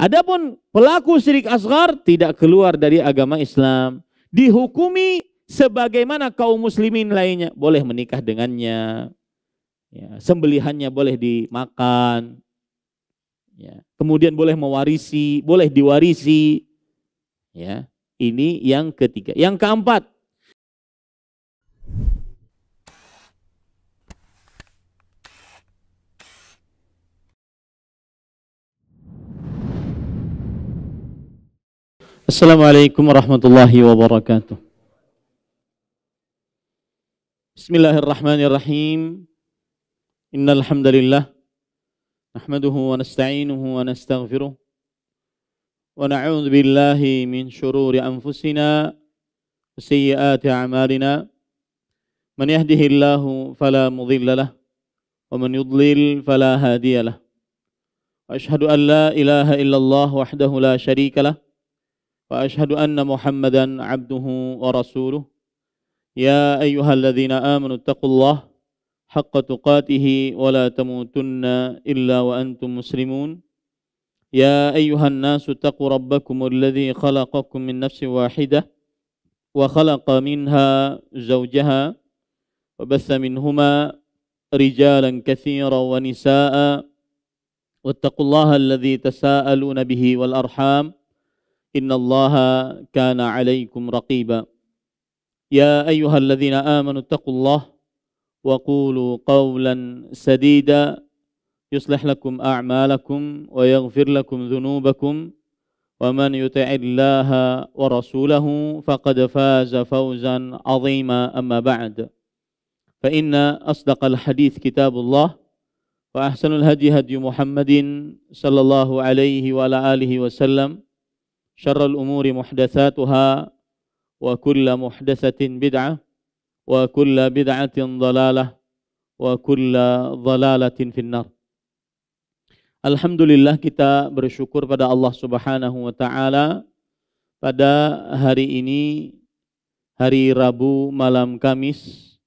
Adapun pelaku syirik asghar tidak keluar dari agama Islam, dihukumi sebagaimana kaum muslimin lainnya, boleh menikah dengannya, ya, sembelihannya boleh dimakan, ya, kemudian boleh mewarisi, boleh diwarisi, ya. Ini yang ketiga. Yang keempat, Assalamualaikum warahmatullahi wabarakatuh. Bismillahirrahmanirrahim. Innal hamdalillah nahmaduhu wa nasta'inuhu wa nastaghfiruh wa na'udzu billahi min shururi anfusina wa sayyiati a'malina. Man yahdihillahu fala mudilla lahu wa man yudlil fala hadiya lahu. Wa asyhadu an la ilaha illallah wahdahu la syarika lahu wa asyhadu anna Muhammadan 'abduhu wa rasuluh. Ya ayyuhalladzina amanu taqullaha haqqa tuqatih wa la tamutunna illa wa antum muslimun. Ya ayyuhan nasu taqu rabbakumul ladzi khalaqakum min nafsin wahidah wa khalaqa minha zawjaha wa batha minhuma rijalan katsiran wa nisaa'a wattaqullaha alladzi tasaaluna bihi wal arham innallaha kana 'alaikum raqiba. Ya ayyuhalladzina amanu taqullaha wa qulu qawlan sadida yuslih lakum a'malakum wa yaghfir lakum dhunubakum wa man yuti'illaha wa rasulahu faqad faza fawzan 'azima. Amma ba'd, fa inna asdaqal hadits kitabullah wa ahsanul hadi hadi Muhammadin sallallahu alaihi wa ala alihi wasallam, syarrul umuri muhdatsatuha wa kullu muhdatsatin bid'ah wa kullu bid'atin dhalalah wa kullu dhalalatin finnar. Alhamdulillah, kita bersyukur pada Allah Subhanahu wa taala pada hari ini, hari Rabu malam Kamis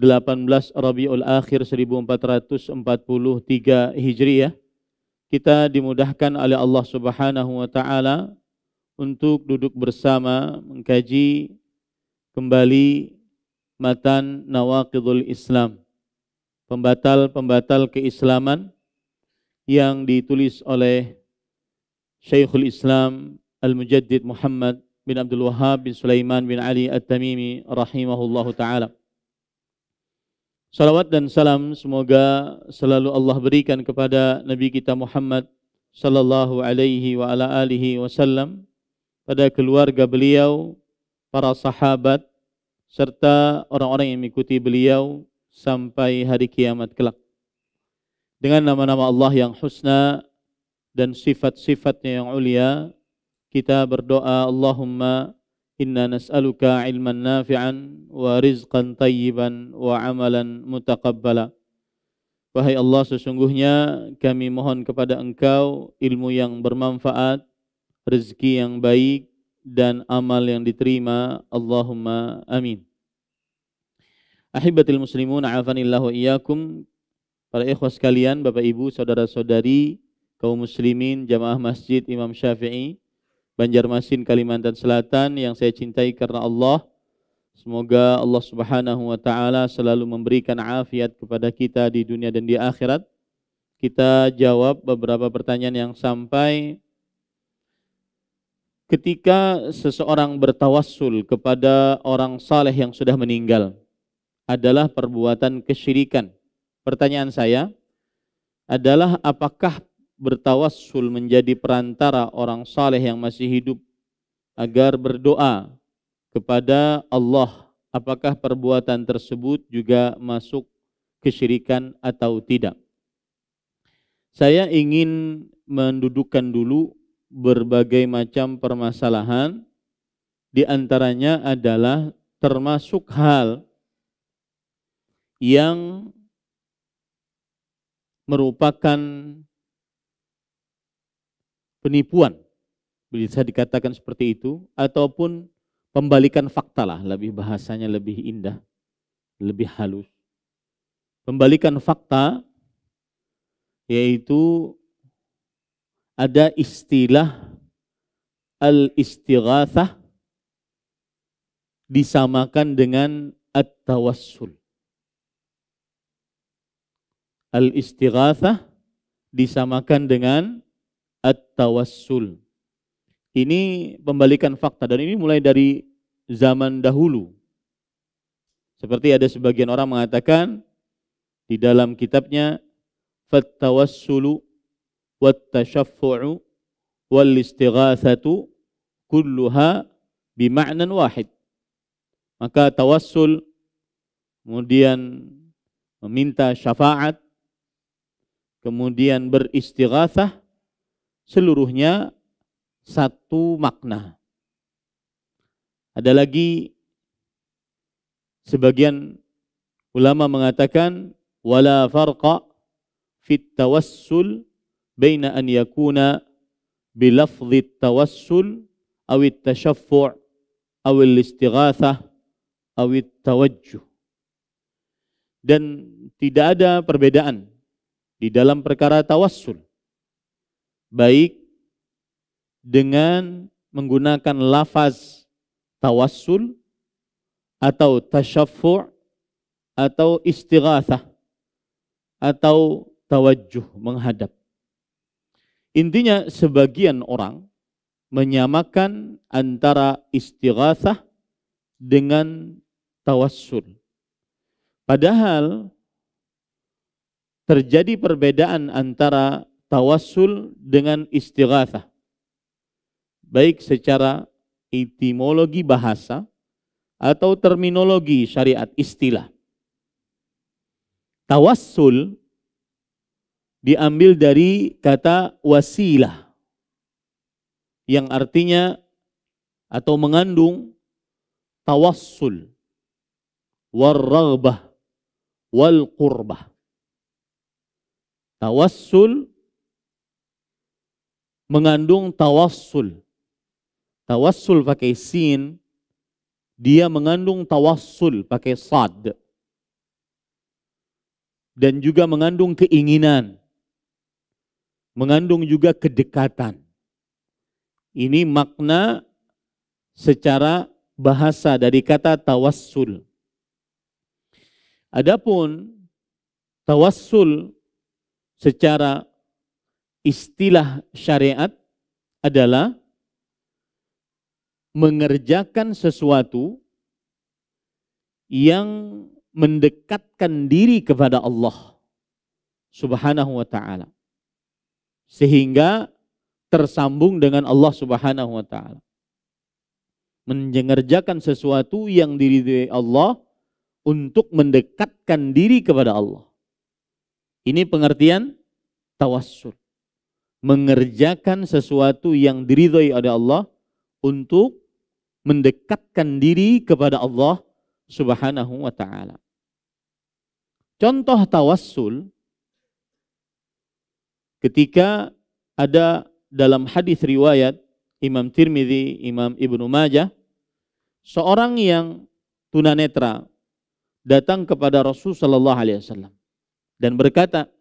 18 Rabiul Akhir 1443 Hijriah, kita dimudahkan oleh Allah Subhanahu wa taala untuk duduk bersama mengkaji kembali matan Nawaqidul Islam, pembatal-pembatal keislaman yang ditulis oleh Syekhul Islam Al-Mujaddid Muhammad bin Abdul Wahhab bin Sulaiman bin Ali At-Tamimi rahimahullahu ta'ala. Salawat dan salam semoga selalu Allah berikan kepada Nabi kita Muhammad sallallahu alaihi wa ala alihi wasallam, pada keluarga beliau, para sahabat, serta orang-orang yang mengikuti beliau sampai hari kiamat kelak. Dengan nama-nama Allah yang husna dan sifat-sifatnya yang ulia, kita berdoa, Allahumma inna nas'aluka ilman nafi'an wa rizqan tayyiban wa amalan mutaqabbala. Wahai Allah, sesungguhnya kami mohon kepada Engkau ilmu yang bermanfaat, rezeki yang baik, dan amal yang diterima. Allahumma amin. Ahibatil muslimun, a'afanillahu iyyakum. Para ikhwah sekalian, Bapak Ibu, saudara-saudari, kaum muslimin, jamaah Masjid Imam Syafi'i, Banjarmasin, Kalimantan Selatan yang saya cintai karena Allah. Semoga Allah Subhanahu wa taala selalu memberikan afiat kepada kita di dunia dan di akhirat. Kita jawab beberapa pertanyaan yang sampai. Ketika seseorang bertawassul kepada orang saleh yang sudah meninggal adalah perbuatan kesyirikan. Pertanyaan saya adalah, apakah bertawassul menjadi perantara orang saleh yang masih hidup agar berdoa kepada Allah, apakah perbuatan tersebut juga masuk kesyirikan atau tidak? Saya ingin mendudukkan dulu berbagai macam permasalahan, di antaranya adalah termasuk hal yang merupakan penipuan, bisa dikatakan seperti itu, ataupun pembalikan fakta lah, lebih bahasanya lebih indah, lebih halus. Pembalikan fakta yaitu ada istilah al-istighatsah disamakan dengan at-tawassul. Al-istighatsah disamakan dengan at-tawassul. Ini pembalikan fakta dan ini mulai dari zaman dahulu. Seperti ada sebagian orang mengatakan di dalam kitabnya fat-tawassulu wat-tashaffu'u wal-istighatsatu kulluha bima'nan wahid. Maka tawassul, kemudian meminta syafaat, kemudian beristighatsah, seluruhnya satu makna. Ada lagi sebagian ulama mengatakan wala farqa fit tawassul baina an yakuna bilafdhi tawassul aw at-tashaffu' aw al-istighatsah aw at-tawajjuh. Dan tidak ada perbedaan di dalam perkara tawassul, baik dengan menggunakan lafaz tawassul atau tasyaffu' atau istighatsah atau tawajjuh, menghadap. Intinya sebagian orang menyamakan antara istighatsah dengan tawassul. Padahal terjadi perbedaan antara tawassul dengan istighatsah, baik secara etimologi bahasa atau terminologi syariat istilah. Tawassul diambil dari kata wasilah yang artinya atau mengandung tawassul, war-raghbah, wal-qurbah. Tawassul mengandung tawassul. Tawassul pakai sin, dia mengandung tawassul pakai sad. Dan juga mengandung keinginan, mengandung juga kedekatan. Ini makna secara bahasa dari kata tawassul. Adapun tawassul secara istilah syariat adalah mengerjakan sesuatu yang mendekatkan diri kepada Allah Subhanahu wa ta'ala, sehingga tersambung dengan Allah Subhanahu wa ta'ala. Mengerjakan sesuatu yang diridhai Allah untuk mendekatkan diri kepada Allah. Ini pengertian tawassul. Mengerjakan sesuatu yang diridhai oleh Allah untuk mendekatkan diri kepada Allah Subhanahu wa ta'ala. Contoh tawassul ketika ada dalam hadis riwayat Imam Tirmidzi, Imam Ibnu Majah, seorang yang tunanetra datang kepada Rasul sallallahu alaihi wasallam dan berkata,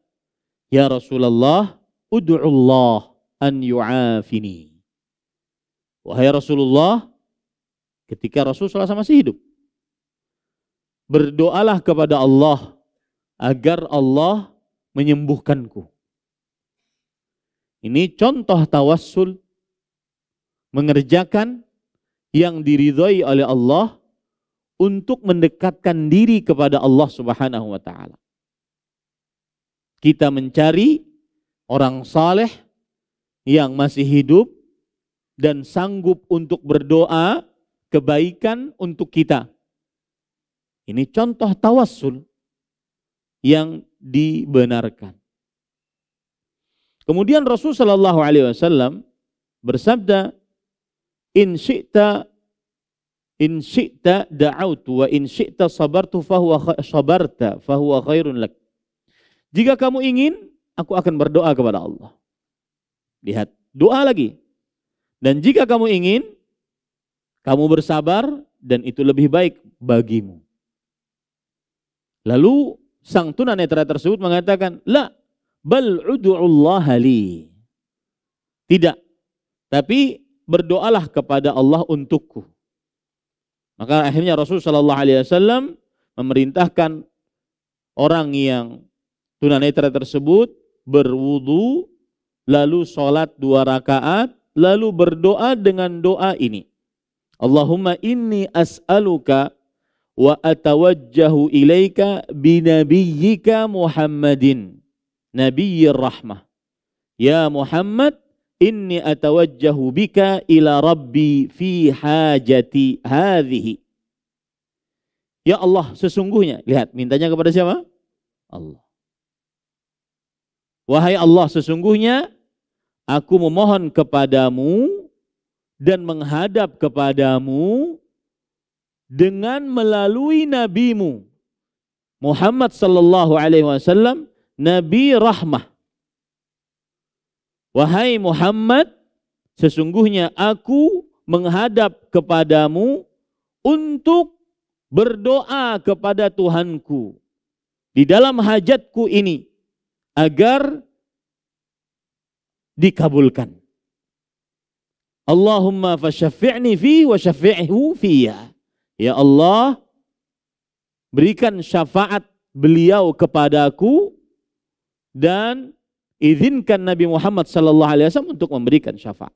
"Ya Rasulullah, ud'u Allah an yu'afini." Wahai Rasulullah, ketika Rasulullah SAW masih hidup, berdoalah kepada Allah agar Allah menyembuhkanku. Ini contoh tawassul, mengerjakan yang diridhai oleh Allah untuk mendekatkan diri kepada Allah Subhanahu wa ta'ala. Kita mencari orang saleh yang masih hidup dan sanggup untuk berdoa kebaikan untuk kita. Ini contoh tawassul yang dibenarkan. Kemudian Rasul sallallahu alaihi wasallam bersabda, "In syi'ta da'autu wa in syi'ta sabarta fahuwa khairun lak." Jika kamu ingin, aku akan berdoa kepada Allah. Lihat, doa lagi. Dan jika kamu ingin, kamu bersabar dan itu lebih baik bagimu. Lalu sang tunanetra tersebut mengatakan, "La, bal ud'ullaha li." Tidak. Tapi berdoalah kepada Allah untukku. Maka akhirnya Rasul Shallallahu Alaihi Wasallam memerintahkan orang yang tunanetra tersebut berwudu, lalu sholat 2 rakaat, lalu berdoa dengan doa ini. Allahumma inni as'aluka wa atawajjahu ilaika binabiyyika Muhammadin nabiyyir rahmah. Ya Muhammad, inni atawajjahu bika ila rabbi fi hajati hadhihi. Ya Allah, sesungguhnya, lihat, mintanya kepada siapa? Allah. Wahai Allah, sesungguhnya aku memohon kepadamu dan menghadap kepadamu dengan melalui nabimu Muhammad sallallahu alaihi wasallam, nabi rahmah. Wahai Muhammad, sesungguhnya aku menghadap kepadamu untuk berdoa kepada Tuhanku di dalam hajatku ini agar dikabulkan. Allahumma fasyafi'ni fi wa syafi'hu fiyya. Ya Allah, berikan syafaat beliau kepadaku dan izinkan Nabi Muhammad sallallahu alaihi wasallam untuk memberikan syafaat.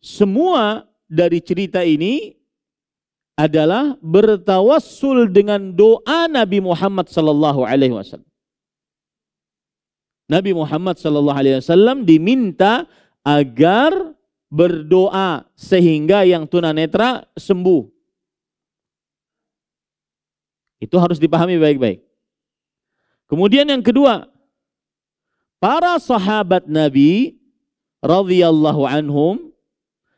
Semua dari cerita ini adalah bertawassul dengan doa Nabi Muhammad sallallahu alaihi wasallam. Nabi Muhammad sallallahu alaihi wasallam diminta agar berdoa sehingga yang tunanetra sembuh. Itu harus dipahami baik-baik. Kemudian yang kedua, para sahabat Nabi radhiyallahu anhum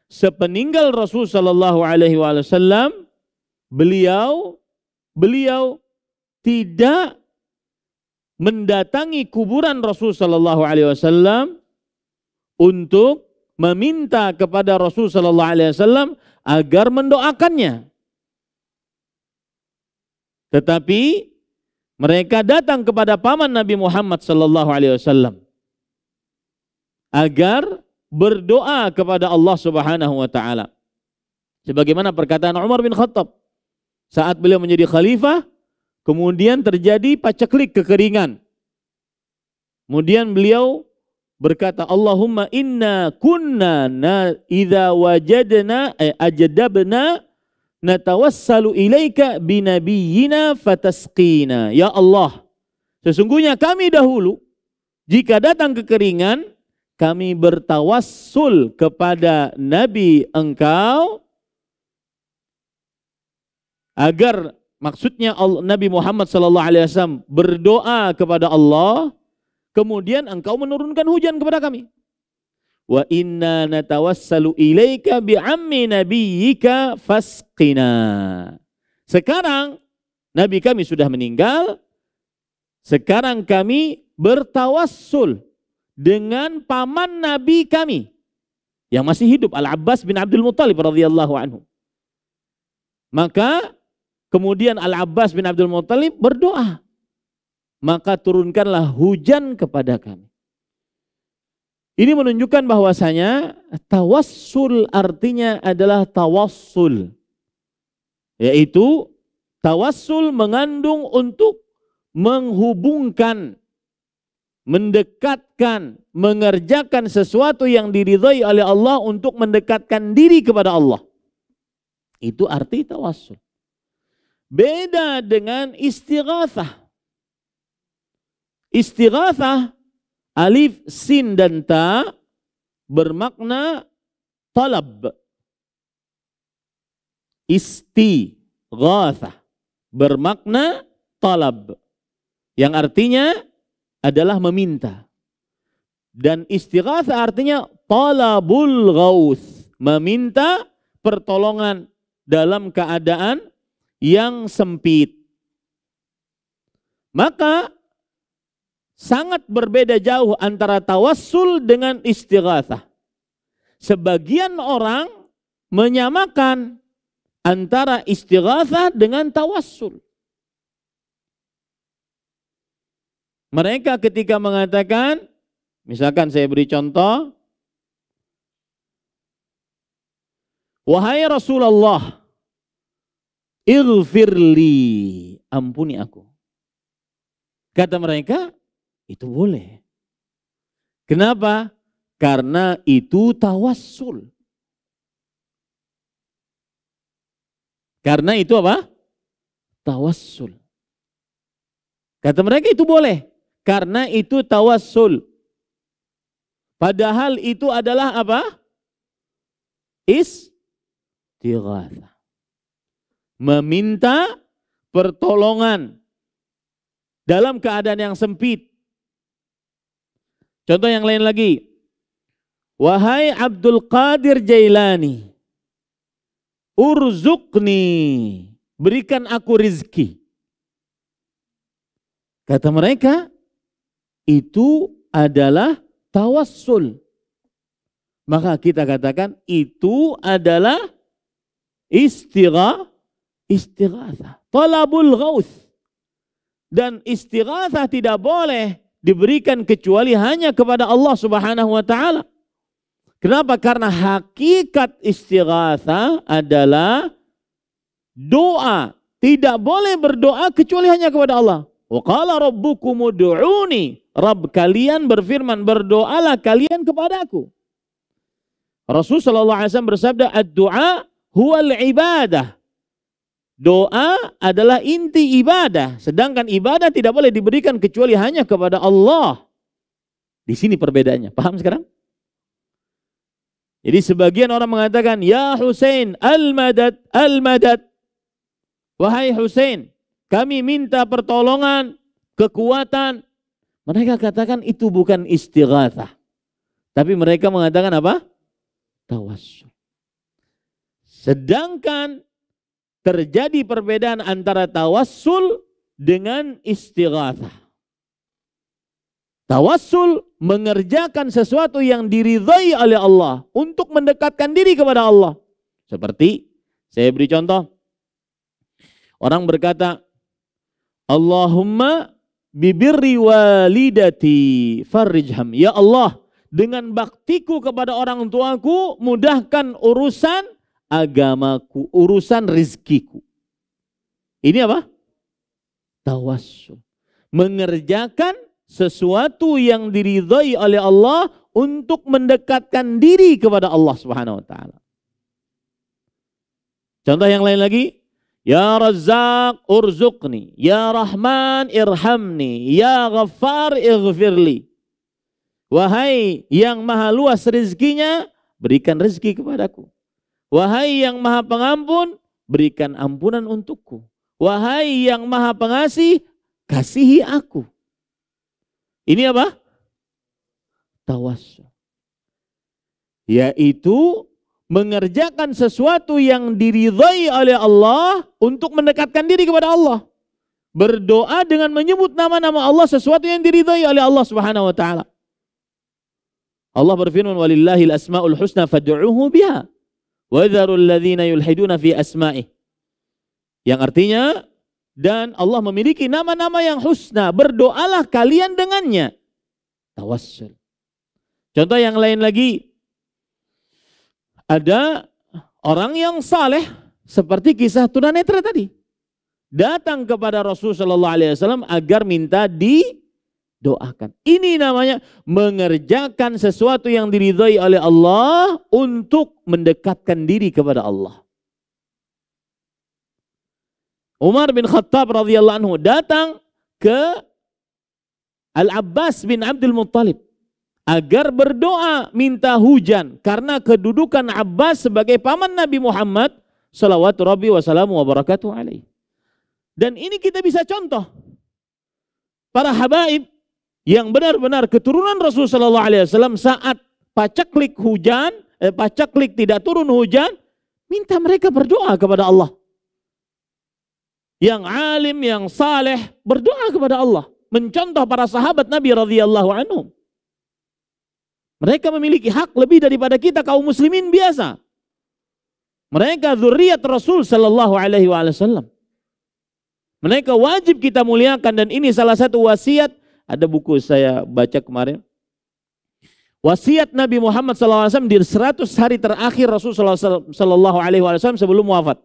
sepeninggal Rasul sallallahu alaihi wasallam, beliau tidak mendatangi kuburan Rasul sallallahu alaihi wasallam untuk meminta kepada Rasul sallallahu alaihi wasallam agar mendoakannya. Tetapi mereka datang kepada paman Nabi Muhammad sallallahu alaihi wasallam agar berdoa kepada Allah Subhanahu wa taala. Sebagaimana perkataan Umar bin Khattab saat beliau menjadi khalifah, kemudian terjadi paceklik kekeringan. Kemudian beliau berkata, Allahumma inna kunna idza wajadna ajdabna natawassalu ilaika binabiyyina fatasqina. Ya Allah, sesungguhnya kami dahulu jika datang kekeringan, kami bertawassul kepada Nabi engkau agar, maksudnya Nabi Muhammad sallallahu alaihi wasallam berdoa kepada Allah, kemudian engkau menurunkan hujan kepada kami. Wa inna natawassalu ilaika bi'ammi nabiyyika fasqina. Sekarang Nabi kami sudah meninggal, sekarang kami bertawassul dengan paman Nabi kami yang masih hidup, Al-Abbas bin Abdul Muttalib radhiyallahu anhu. Maka kemudian Al-Abbas bin Abdul Muttalib berdoa, maka turunkanlah hujan kepada kami. Ini menunjukkan bahwasanya tawassul artinya adalah tawassul, yaitu tawassul mengandung untuk menghubungkan, mendekatkan, mengerjakan sesuatu yang diridhai oleh Allah untuk mendekatkan diri kepada Allah. Itu arti tawassul. Beda dengan istighatsah. Istighatsah, alif, sin, dan ta bermakna talab. Istighatsah bermakna talab, yang artinya adalah meminta. Dan istighatsah artinya talabul ghauts, meminta pertolongan dalam keadaan yang sempit. Maka sangat berbeda jauh antara tawassul dengan istighatsah. Sebagian orang menyamakan antara istighatsah dengan tawassul. Mereka ketika mengatakan, Misalkan saya beri contoh, wahai Rasulullah, ighfirli, ampuni aku. Kata mereka, itu boleh. Kenapa? Karena itu tawassul. Karena itu apa? Tawassul. Kata mereka itu boleh. Karena itu tawassul. Padahal itu adalah apa? Istighatsah. Meminta pertolongan dalam keadaan yang sempit. Contoh yang lain lagi. Wahai Abdul Qadir Jailani, urzuqni, berikan aku rizki. Kata mereka, itu adalah tawassul. Maka kita katakan itu adalah istighatsah. Talabul ghauth. Dan istighatsah tidak boleh diberikan kecuali hanya kepada Allah Subhanahu wa taala. Kenapa? Karena hakikat istighatsah adalah doa. Tidak boleh berdoa kecuali hanya kepada Allah. Wa qala rabbukum ud'uni. Rabb kalian berfirman, berdoalah kalian kepadaku. Rasul sallallahu alaihi wasallam bersabda, ad-du'a huwal ibadah. Doa adalah inti ibadah, sedangkan ibadah tidak boleh diberikan kecuali hanya kepada Allah. Di sini perbedaannya. Paham sekarang? Jadi sebagian orang mengatakan, ya Husain, al-madad, al-madad. Wahai Husain, kami minta pertolongan, kekuatan. Mereka katakan itu bukan istighatsah. Tapi mereka mengatakan apa? Tawassul. Sedangkan terjadi perbedaan antara tawassul dengan istighatsah. Tawassul mengerjakan sesuatu yang diridhai oleh Allah untuk mendekatkan diri kepada Allah. Seperti saya beri contoh. Orang berkata, Allahumma bibirri walidati farrijham. Ya Allah, dengan baktiku kepada orang tuaku, mudahkan urusan agamaku, urusan rizkiku. Ini apa? Tawassul. Mengerjakan sesuatu yang diridhai oleh Allah untuk mendekatkan diri kepada Allah Subhanahu wa taala. Contoh yang lain lagi, ya Razzaq urzuqni, ya Rahman irhamni, ya Ghaffar ighfirli. Wahai yang maha luas rezekinya, berikan rezeki kepadaku. Wahai yang maha pengampun, berikan ampunan untukku. Wahai yang maha pengasih, kasihi aku. Ini apa? Tawassul. Yaitu mengerjakan sesuatu yang diridhai oleh Allah untuk mendekatkan diri kepada Allah. Berdoa dengan menyebut nama-nama Allah, sesuatu yang diridhai oleh Allah Subhanahu wa taala. Allah berfirman, walillahil asmaul husna fad'uuhu biha wa dzarul ladzina yulhiduna fi asma'ih. Yang artinya, dan Allah memiliki nama-nama yang husna, berdoalah kalian dengannya. Tawassul. Contoh yang lain lagi, ada orang yang saleh seperti kisah tunanetra tadi, datang kepada Rasulullah sallallahu alaihi wasallam agar minta didoakan. Ini namanya mengerjakan sesuatu yang diridhai oleh Allah untuk mendekatkan diri kepada Allah. Umar bin Khattab radhiyallahu anhu datang ke Al-Abbas bin Abdul Muttalib agar berdoa minta hujan karena kedudukan Abbas sebagai paman Nabi Muhammad salawatu rabbi wassalamu wa barakatuh alaihi. Dan ini kita bisa contoh para habaib yang benar-benar keturunan Rasul sallallahu alaihi wasallam saat pacaklik hujan, pacaklik tidak turun hujan, minta mereka berdoa kepada Allah. Yang alim, yang saleh berdoa kepada Allah, mencontoh para sahabat Nabi radhiyallahu anhum. Mereka memiliki hak lebih daripada kita kaum muslimin biasa. Mereka zuriat Rasul sallallahu alaihi wasallam. Mereka wajib kita muliakan, dan ini salah satu wasiat. Ada buku saya baca kemarin, Wasiat Nabi Muhammad SAW di 100 hari terakhir Rasulullah SAW sebelum wafat.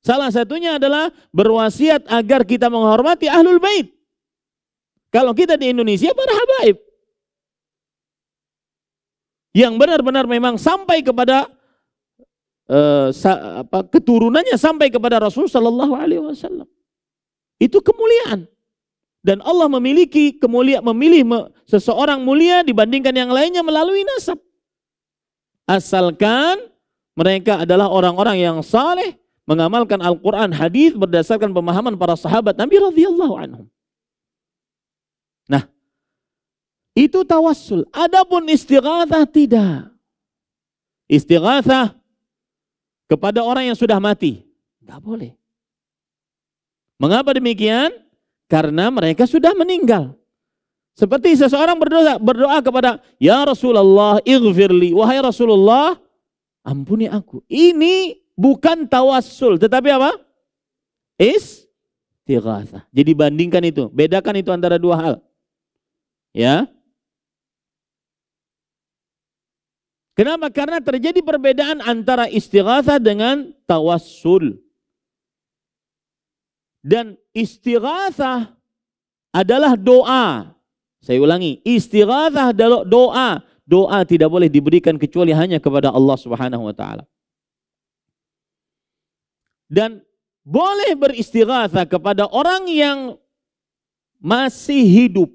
Salah satunya adalah berwasiat agar kita menghormati Ahlul Bait. Kalau kita di Indonesia, para habaib yang benar-benar memang sampai kepada keturunannya sampai kepada Rasulullah SAW. Itu kemuliaan. Dan Allah memilih seseorang mulia dibandingkan yang lainnya melalui nasab. Asalkan mereka adalah orang-orang yang saleh, mengamalkan Al-Quran, hadis berdasarkan pemahaman para sahabat Nabi radhiyallahu anhum. Nah, itu tawassul. Adapun istighatsah tidak. Istighatsah kepada orang yang sudah mati, enggak boleh. Mengapa demikian? Karena mereka sudah meninggal. Seperti seseorang berdoa kepada, ya Rasulullah ighfirli, wahai Rasulullah ampuni aku. Ini bukan tawassul, tetapi apa? Istighatsah. Jadi bandingkan itu, bedakan itu antara dua hal. Ya. Kenapa? Karena terjadi perbedaan antara istighatsah dengan tawassul. Dan istighatsah adalah doa. Saya ulangi, istighatsah adalah doa. Doa tidak boleh diberikan kecuali hanya kepada Allah Subhanahu wa taala. Dan boleh beristighatsah kepada orang yang masih hidup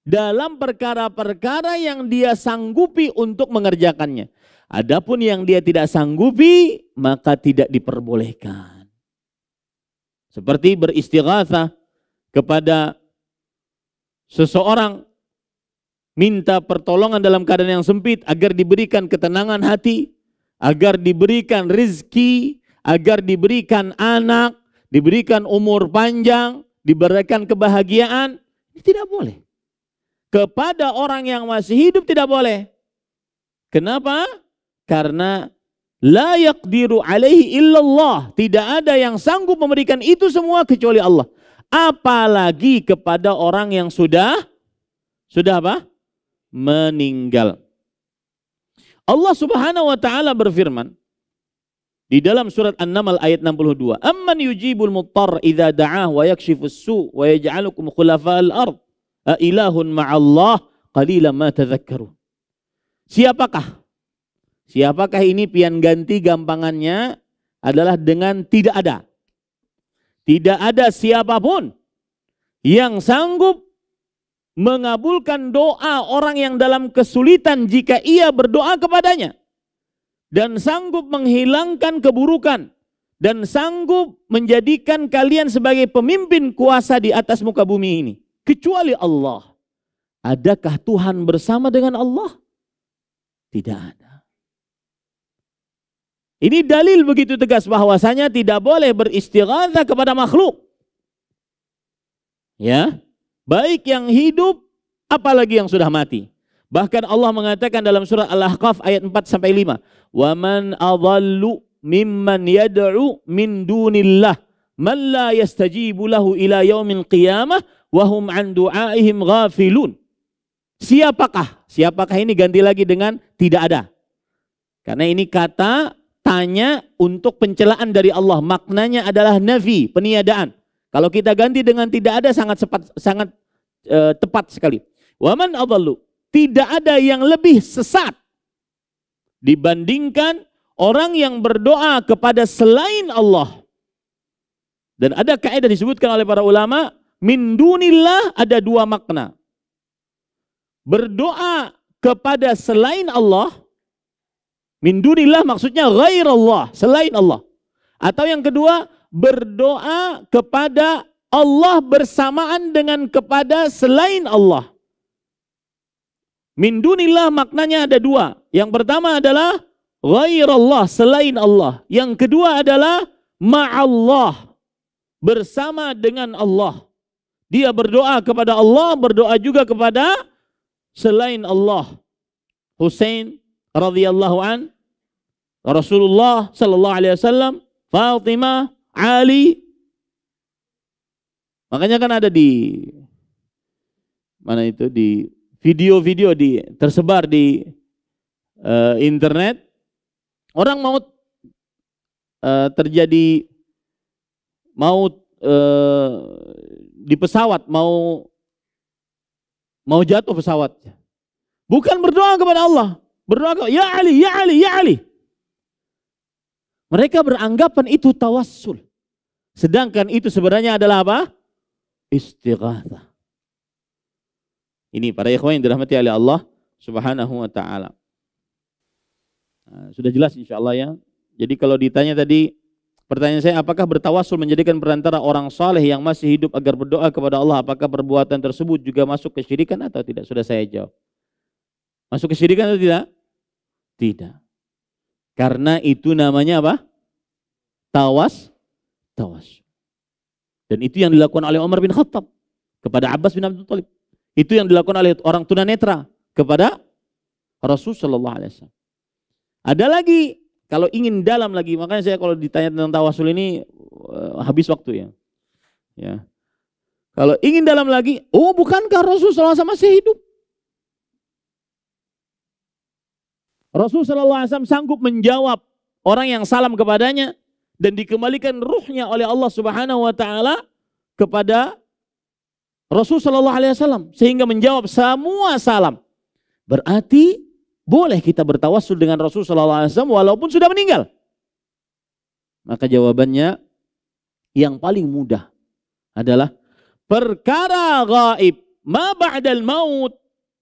dalam perkara-perkara yang dia sanggupi untuk mengerjakannya. Adapun yang dia tidak sanggupi, maka tidak diperbolehkan. Seperti beristighatsah kepada seseorang, minta pertolongan dalam keadaan yang sempit agar diberikan ketenangan hati, agar diberikan rezeki, agar diberikan anak, diberikan umur panjang, diberikan kebahagiaan. Ini tidak boleh. Kepada orang yang masih hidup tidak boleh. Kenapa? Karena la yaqdiru alaihi illallah. Tidak ada yang sanggup memberikan itu semua kecuali Allah. Apalagi kepada orang yang sudah apa? Meninggal. Allah Subhanahu wa taala berfirman di dalam surat An-Naml ayat 62. Amman yujibul muttar idza da'ah wa yakshifus su' wa yaj'alukum khulafa'al ard. A ilahun ma'allah qalilan ma tadhakkarun. Siapakah? Siapakah ini pian ganti gampangannya adalah dengan tidak ada. Tidak ada siapapun yang sanggup mengabulkan doa orang yang dalam kesulitan jika ia berdoa kepadanya. Dan sanggup menghilangkan keburukan. Dan sanggup menjadikan kalian sebagai pemimpin kuasa di atas muka bumi ini. Kecuali Allah. Adakah Tuhan bersama dengan Allah? Tidak ada. Ini dalil begitu tegas bahwasanya tidak boleh beristighatsah kepada makhluk. Ya, baik yang hidup apalagi yang sudah mati. Bahkan Allah mengatakan dalam surah Al-Ahqaf ayat 4 sampai 5, "Wa man adhallu mimman yad'u min dunillah man la yastajibu lahu ila yaumil qiyamah wa hum an du'aihim ghafilun." Siapakah? Siapakah ini ganti lagi dengan tidak ada. Karena ini kata tanya untuk pencelaan dari Allah. Maknanya adalah nafi, peniadaan. Kalau kita ganti dengan tidak ada sangat tepat sekali. Wa man adhallu, tidak ada yang lebih sesat dibandingkan orang yang berdoa kepada selain Allah. Dan ada kaidah disebutkan oleh para ulama, min dunillah ada dua makna. Berdoa kepada selain Allah, min dunillah maksudnya ghairallah, selain Allah. Atau yang kedua, berdoa kepada Allah bersamaan dengan kepada selain Allah. Min dunillah maknanya ada dua. Yang pertama adalah ghairallah, selain Allah. Yang kedua adalah ma'allah, bersama dengan Allah. Dia berdoa kepada Allah, berdoa juga kepada selain Allah. Husain radhiyallahu an, Rasulullah sallallahu alaihi wasallam, Fatimah, Ali. Makanya kan ada di mana itu di video-video tersebar di internet, orang mau terjadi maut di pesawat, mau jatuh pesawatnya. Bukan berdoa kepada Allah, berdoa kepada ya Ali, ya Ali, ya Ali. Mereka beranggapan itu tawassul. Sedangkan itu sebenarnya adalah apa? Istighatsah. Ini para ikhwan yang dirahmati oleh Allah Subhanahu wa taala. Nah, sudah jelas insyaallah ya. Jadi kalau ditanya tadi, pertanyaan saya, apakah bertawassul menjadikan perantara orang saleh yang masih hidup agar berdoa kepada Allah, apakah perbuatan tersebut juga masuk kesyirikan atau tidak? Sudah saya jawab. Masuk kesyirikan atau tidak? Tidak. Karena itu namanya apa? Tawassul. Dan itu yang dilakukan oleh Umar bin Khattab kepada Abbas bin Abdul Thalib. Itu yang dilakukan oleh orang tunanetra kepada Rasul sallallahu alaihi wasallam. Ada lagi, kalau ingin dalam lagi, makanya saya kalau ditanya tentang tawassul ini habis waktu ya. Ya. Kalau ingin dalam lagi, oh bukankah Rasul sallallahu alaihi wasallam masih hidup? Rasul sallallahu alaihi wasallam sanggup menjawab orang yang salam kepadanya dan dikembalikan ruhnya oleh Allah Subhanahu wa taala kepada Rasul sallallahu alaihi wasallam sehingga menjawab semua salam. Berarti boleh kita bertawassul dengan Rasul sallallahu alaihi wasallam walaupun sudah meninggal. Maka jawabannya yang paling mudah adalah perkara gaib, ma ba'dal maut,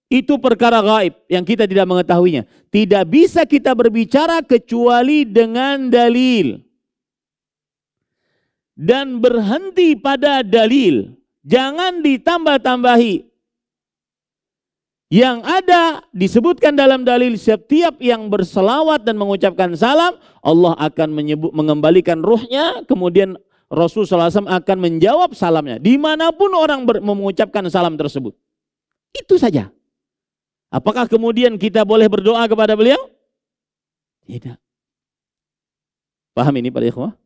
itu perkara gaib yang kita tidak mengetahuinya. Tidak bisa kita berbicara kecuali dengan dalil. Dan berhenti pada dalil. Jangan ditambah-tambahi. Yang ada disebutkan dalam dalil, setiap yang berselawat dan mengucapkan salam, Allah akan mengembalikan ruhnya, kemudian Rasul SAW akan menjawab salamnya. Dimanapun orang mengucapkan salam tersebut. Itu saja. Apakah kemudian kita boleh berdoa kepada beliau? Tidak. Paham ini para ikhwah?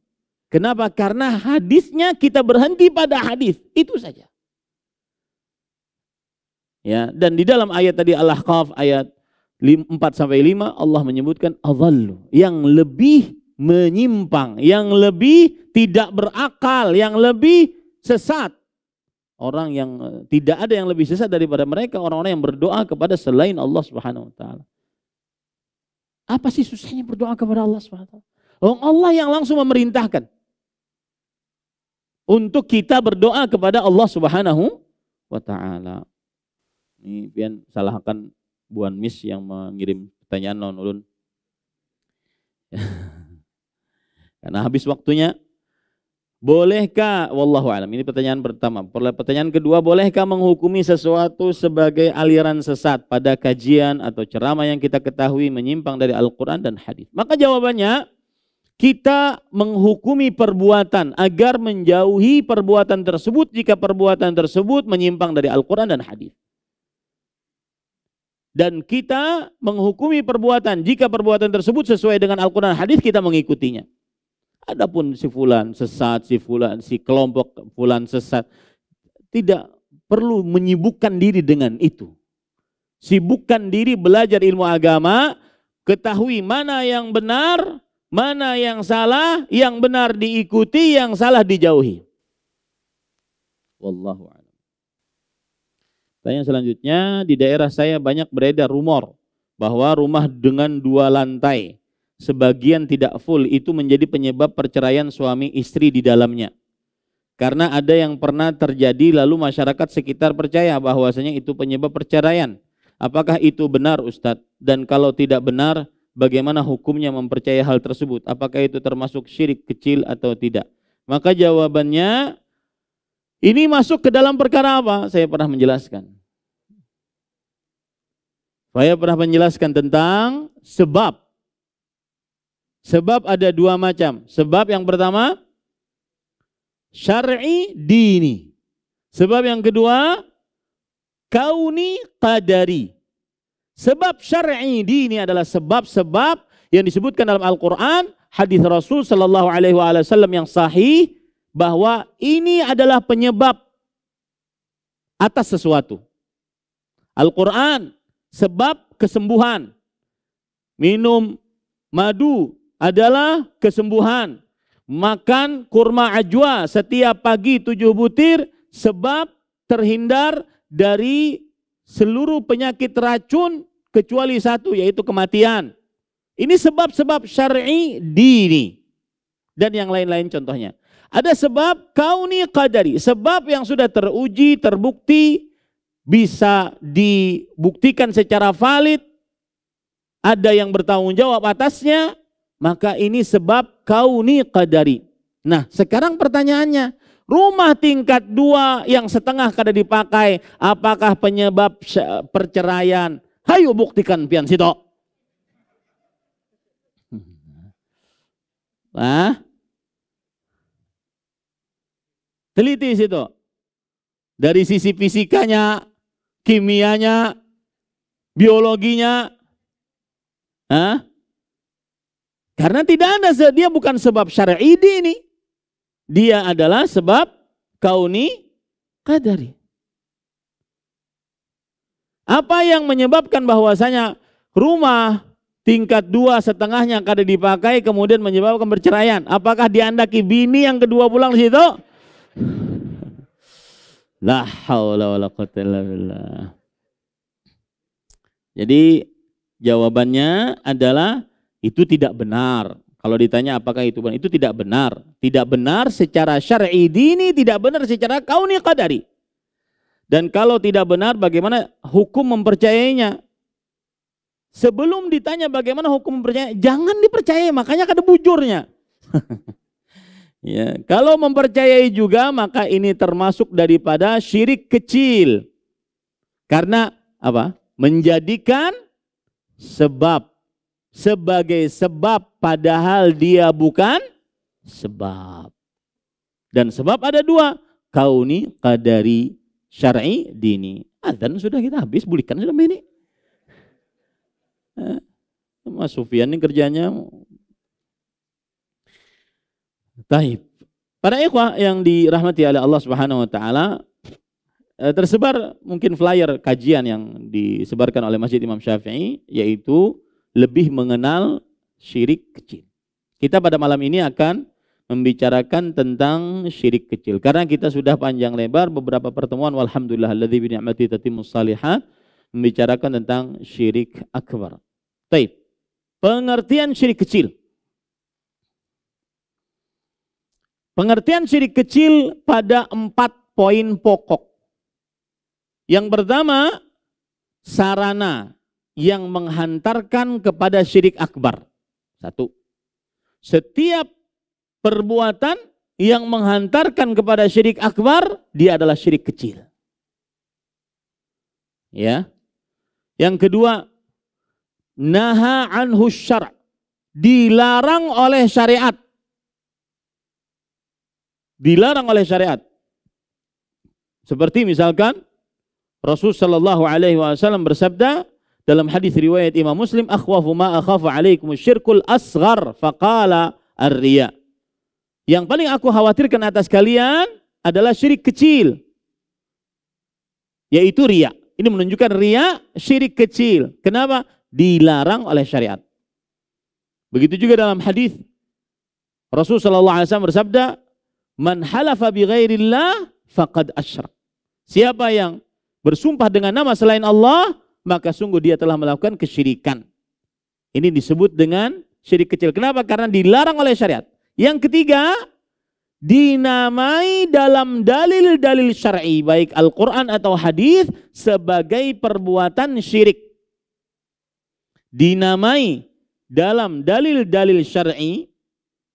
Kenapa? Karena hadisnya kita berhenti pada hadis. Itu saja. Ya, dan di dalam ayat tadi Al-Ahqaf ayat 4-5 Allah menyebutkan adhallu, yang lebih menyimpang, yang lebih tidak berakal, yang lebih sesat. Orang yang tidak ada yang lebih sesat daripada mereka, orang-orang yang berdoa kepada selain Allah Subhanahu wa taala. Apa sih susahnya berdoa kepada Allah Subhanahu wa taala? Allah yang langsung memerintahkan untuk kita berdoa kepada Allah Subhanahu wa taala. Ini pian salahkan Buan Miss yang mengirim pertanyaan non ulun. Karena habis waktunya. Bolehkah, wallahu alam, ini pertanyaan pertama. Pertanyaan kedua, bolehkah menghukumi sesuatu sebagai aliran sesat pada kajian atau ceramah yang kita ketahui menyimpang dari Al-Quran dan hadis? Maka jawabannya, kita menghukumi perbuatan agar menjauhi perbuatan tersebut jika perbuatan tersebut menyimpang dari Al-Quran dan hadis. Dan kita menghukumi perbuatan jika perbuatan tersebut sesuai dengan Al-Quran dan hadis, kita mengikutinya. Adapun si fulan sesat, si kelompok fulan sesat, tidak perlu menyibukkan diri dengan itu. Sibukkan diri belajar ilmu agama, ketahui mana yang benar, mana yang salah, yang benar diikuti, yang salah dijauhi. Wallahu a'lam. Pertanyaan selanjutnya, di daerah saya banyak beredar rumor bahwa rumah dengan 2 lantai sebagian tidak full itu menjadi penyebab perceraian suami istri di dalamnya. Karena ada yang pernah terjadi lalu masyarakat sekitar percaya bahwasanya itu penyebab perceraian. Apakah itu benar Ustadz? Dan kalau tidak benar, bagaimana hukumnya mempercayai hal tersebut? Apakah itu termasuk syirik kecil atau tidak? Maka jawabannya, ini masuk ke dalam perkara apa? Saya pernah menjelaskan. Saya pernah menjelaskan tentang sebab. Sebab ada 2 macam. Sebab yang pertama, syar'i dini. Sebab yang kedua, kauni qadari. Sebab syar'i dini adalah sebab-sebab yang disebutkan dalam Al-Quran, hadis Rasul sallallahu alaihi wasallam yang sahih, bahwa ini adalah penyebab atas sesuatu. Al-Quran sebab kesembuhan. Minum madu adalah kesembuhan. Makan kurma ajwa setiap pagi 7 butir sebab terhindar dari seluruh penyakit racun kecuali satu, yaitu kematian. Ini sebab-sebab syar'i dini. Dan yang lain-lain contohnya. Ada sebab kauni qadari, sebab yang sudah teruji, terbukti, bisa dibuktikan secara valid, ada yang bertanggung jawab atasnya, maka ini sebab kauni qadari. Nah, sekarang pertanyaannya, rumah tingkat 2 yang setengah kada dipakai, apakah penyebab perceraian? Hayo buktikan pian sito. Teliti situ. Dari sisi fisikanya, kimianya, biologinya. Karena tidak ada, dia bukan sebab syar'i ini. Dia adalah sebab kauni qadari. Apa yang menyebabkan bahwasanya rumah tingkat 2 setengahnya kada dipakai kemudian menyebabkan perceraian? Apakah diandaki bini yang kedua pulang di situ? La haula wala quwwata illa billah. Jadi jawabannya adalah itu tidak benar. Kalau ditanya apakah itu benar, itu tidak benar. Tidak benar secara syar'i dini, tidak benar secara kauni qadari. Dan kalau tidak benar, bagaimana hukum mempercayainya? Sebelum ditanya bagaimana hukum mempercayainya, jangan dipercayai, makanya kada bujurnya. Ya, kalau mempercayai juga maka ini termasuk daripada syirik kecil. Karena apa? Menjadikan sebab sebagai sebab padahal dia bukan sebab. Dan sebab ada 2, kauni qadari, syar'i dini. Adzan sudah kita habis, bulikan sudah ini. Mas Sufyan ini kerjanya. Taib. Para ikhwah yang dirahmati oleh Allah Subhanahu wa taala, tersebar mungkin flyer kajian yang disebarkan oleh Masjid Imam Syafi'i, yaitu lebih mengenal syirik kecil. Kita pada malam ini akan membicarakan tentang syirik kecil. Karena kita sudah panjang lebar beberapa pertemuan, walhamdulillah alladzi bi ni'mati tatimmus shalihat, membicarakan tentang syirik akbar. Taib. Pengertian syirik kecil. Pengertian syirik kecil pada 4 poin pokok. Yang pertama, sarana yang menghantarkan kepada syirik akbar. 1. Setiap perbuatan yang menghantarkan kepada syirik akbar, dia adalah syirik kecil. Ya. Yang kedua, naha anhu syara', dilarang oleh syariat. Dilarang oleh syariat. Seperti misalkan Rasul sallallahu alaihi wasallam bersabda dalam hadis riwayat Imam Muslim, akhwafu ma akhafu alaikum syirkul asghar faqala ar-riya. Yang paling aku khawatirkan atas kalian adalah syirik kecil, yaitu riya. Ini menunjukkan riya syirik kecil. Kenapa? Dilarang oleh syariat. Begitu juga dalam hadis Rasul sallallahu alaihi wasallam bersabda, man halafa bi ghairillah faqad asyrak. Siapa yang bersumpah dengan nama selain Allah, maka sungguh dia telah melakukan kesyirikan. Ini disebut dengan syirik kecil. Kenapa? Karena dilarang oleh syariat. Yang ketiga, dinamai dalam dalil-dalil syar'i, baik Al-Quran atau hadis, sebagai perbuatan syirik. Dinamai dalam dalil-dalil syar'i,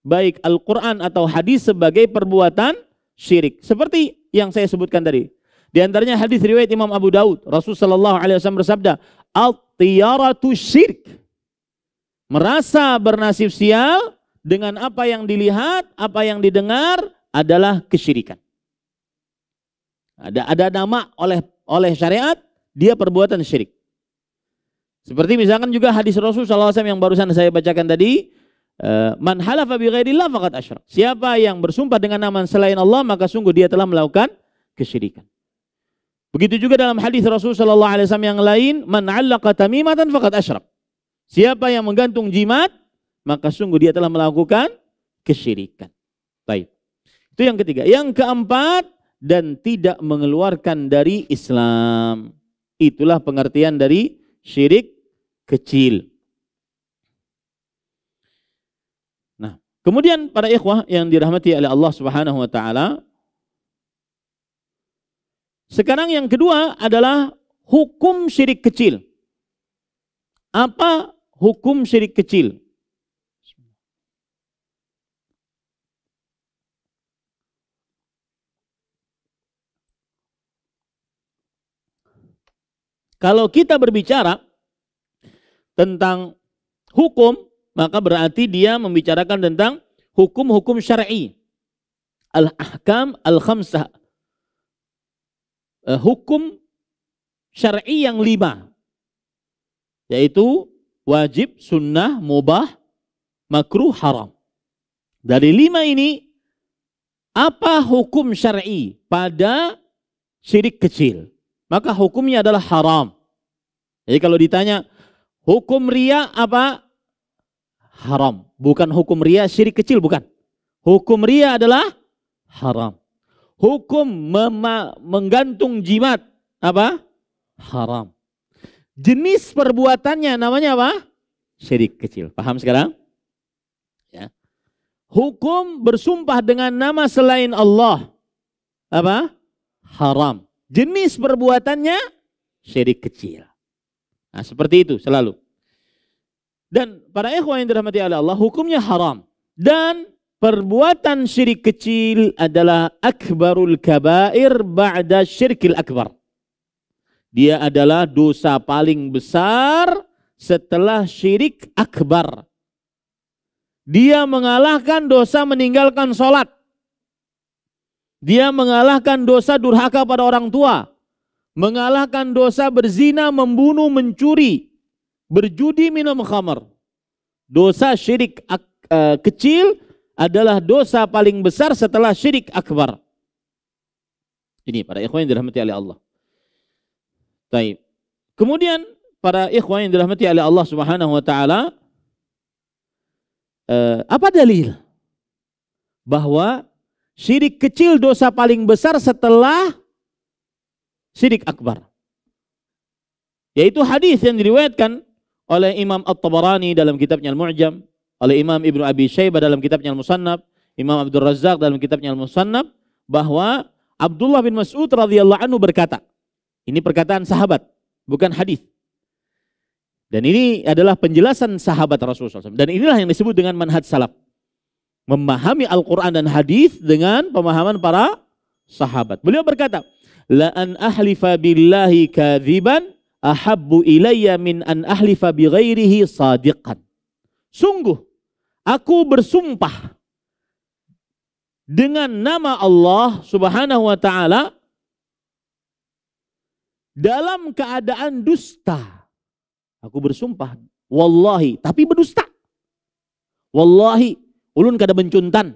baik Al-Quran atau hadis, sebagai perbuatan syirik. Seperti yang saya sebutkan tadi. Di antaranya hadis riwayat Imam Abu Daud. Rasulullah sallallahu alaihi wasallam bersabda, "At-tiyaratu syirk." Merasa bernasib sial dengan apa yang dilihat, apa yang didengar adalah kesyirikan. Ada nama oleh syariat, dia perbuatan syirik. Seperti misalkan juga hadis Rasul sallallahu alaihi wasallam yang barusan saya bacakan tadi, man halafa bi ghairillah faqad asyrak. Siapa yang bersumpah dengan nama selain Allah, maka sungguh dia telah melakukan kesyirikan. Begitu juga dalam hadis Rasul sallallahu alaihi wasallam yang lain, man 'allaqa tamimatan faqad asyrak. Siapa yang menggantung jimat, maka sungguh dia telah melakukan kesyirikan. Baik. Itu yang ketiga. Yang keempat, dan tidak mengeluarkan dari Islam. Itulah pengertian dari syirik kecil. Nah, kemudian para ikhwah yang dirahmati oleh Allah Subhanahu wa taala, sekarang yang kedua adalah hukum syirik kecil. Apa hukum syirik kecil? Kalau kita berbicara tentang hukum, maka berarti dia membicarakan tentang hukum-hukum syar'i. Al-ahkam al-khamsah. Hukum syar'i yang 5, yaitu wajib, sunnah, mubah, makruh, haram. Dari 5 ini, apa hukum syar'i pada syirik kecil? Maka hukumnya adalah haram. Jadi kalau ditanya hukum riya apa? Haram. Bukan hukum riya syirik kecil, bukan. Hukum riya adalah haram. Hukum menggantung jimat apa? Haram. Jenis perbuatannya namanya apa? Syirik kecil. Paham sekarang? Ya. Hukum bersumpah dengan nama selain Allah apa? Haram. Jenis perbuatannya syirik kecil. Nah, seperti itu selalu. Dan para ikhwan yang dirahmati oleh Allah, hukumnya haram. Dan perbuatan syirik kecil adalah akbarul kabair ba'da syirkil akbar. Dia adalah dosa paling besar setelah syirik akbar. Dia mengalahkan dosa meninggalkan sholat. Dia mengalahkan dosa durhaka pada orang tua. Mengalahkan dosa berzina, membunuh, mencuri, berjudi, minum khamar. Dosa syirik kecil adalah dosa paling besar setelah syirik akbar. Ini para ikhwan yang dirahmati oleh Allah. Baik. Kemudian para ikhwan yang dirahmati oleh Allah Subhanahu wa taala, apa dalil bahwa syirik kecil dosa paling besar setelah syirik akbar? Yaitu hadis yang diriwayatkan oleh Imam At-Tabarani dalam kitabnya Al-Mu'jam, oleh Imam Ibnu Abi Syaibah dalam kitabnya Al-Musannaf, Imam Abdul Razzaq dalam kitabnya Al-Musannaf, bahwa Abdullah bin Mas'ud radhiyallahu anhu berkata, ini perkataan sahabat, bukan hadis. Dan ini adalah penjelasan sahabat Rasulullah SAW. Dan inilah yang disebut dengan manhaj salaf. Memahami Al-Quran dan hadis dengan pemahaman para sahabat. Beliau berkata, la an ahlifa billahi kadhiban ahabbu ilayya min an ahlifa bi ghairihi sadiqan. Sungguh aku bersumpah dengan nama Allah Subhanahu wa taala dalam keadaan dusta. Aku bersumpah, wallahi, tapi berdusta. Wallahi, ulun kada mencuntan.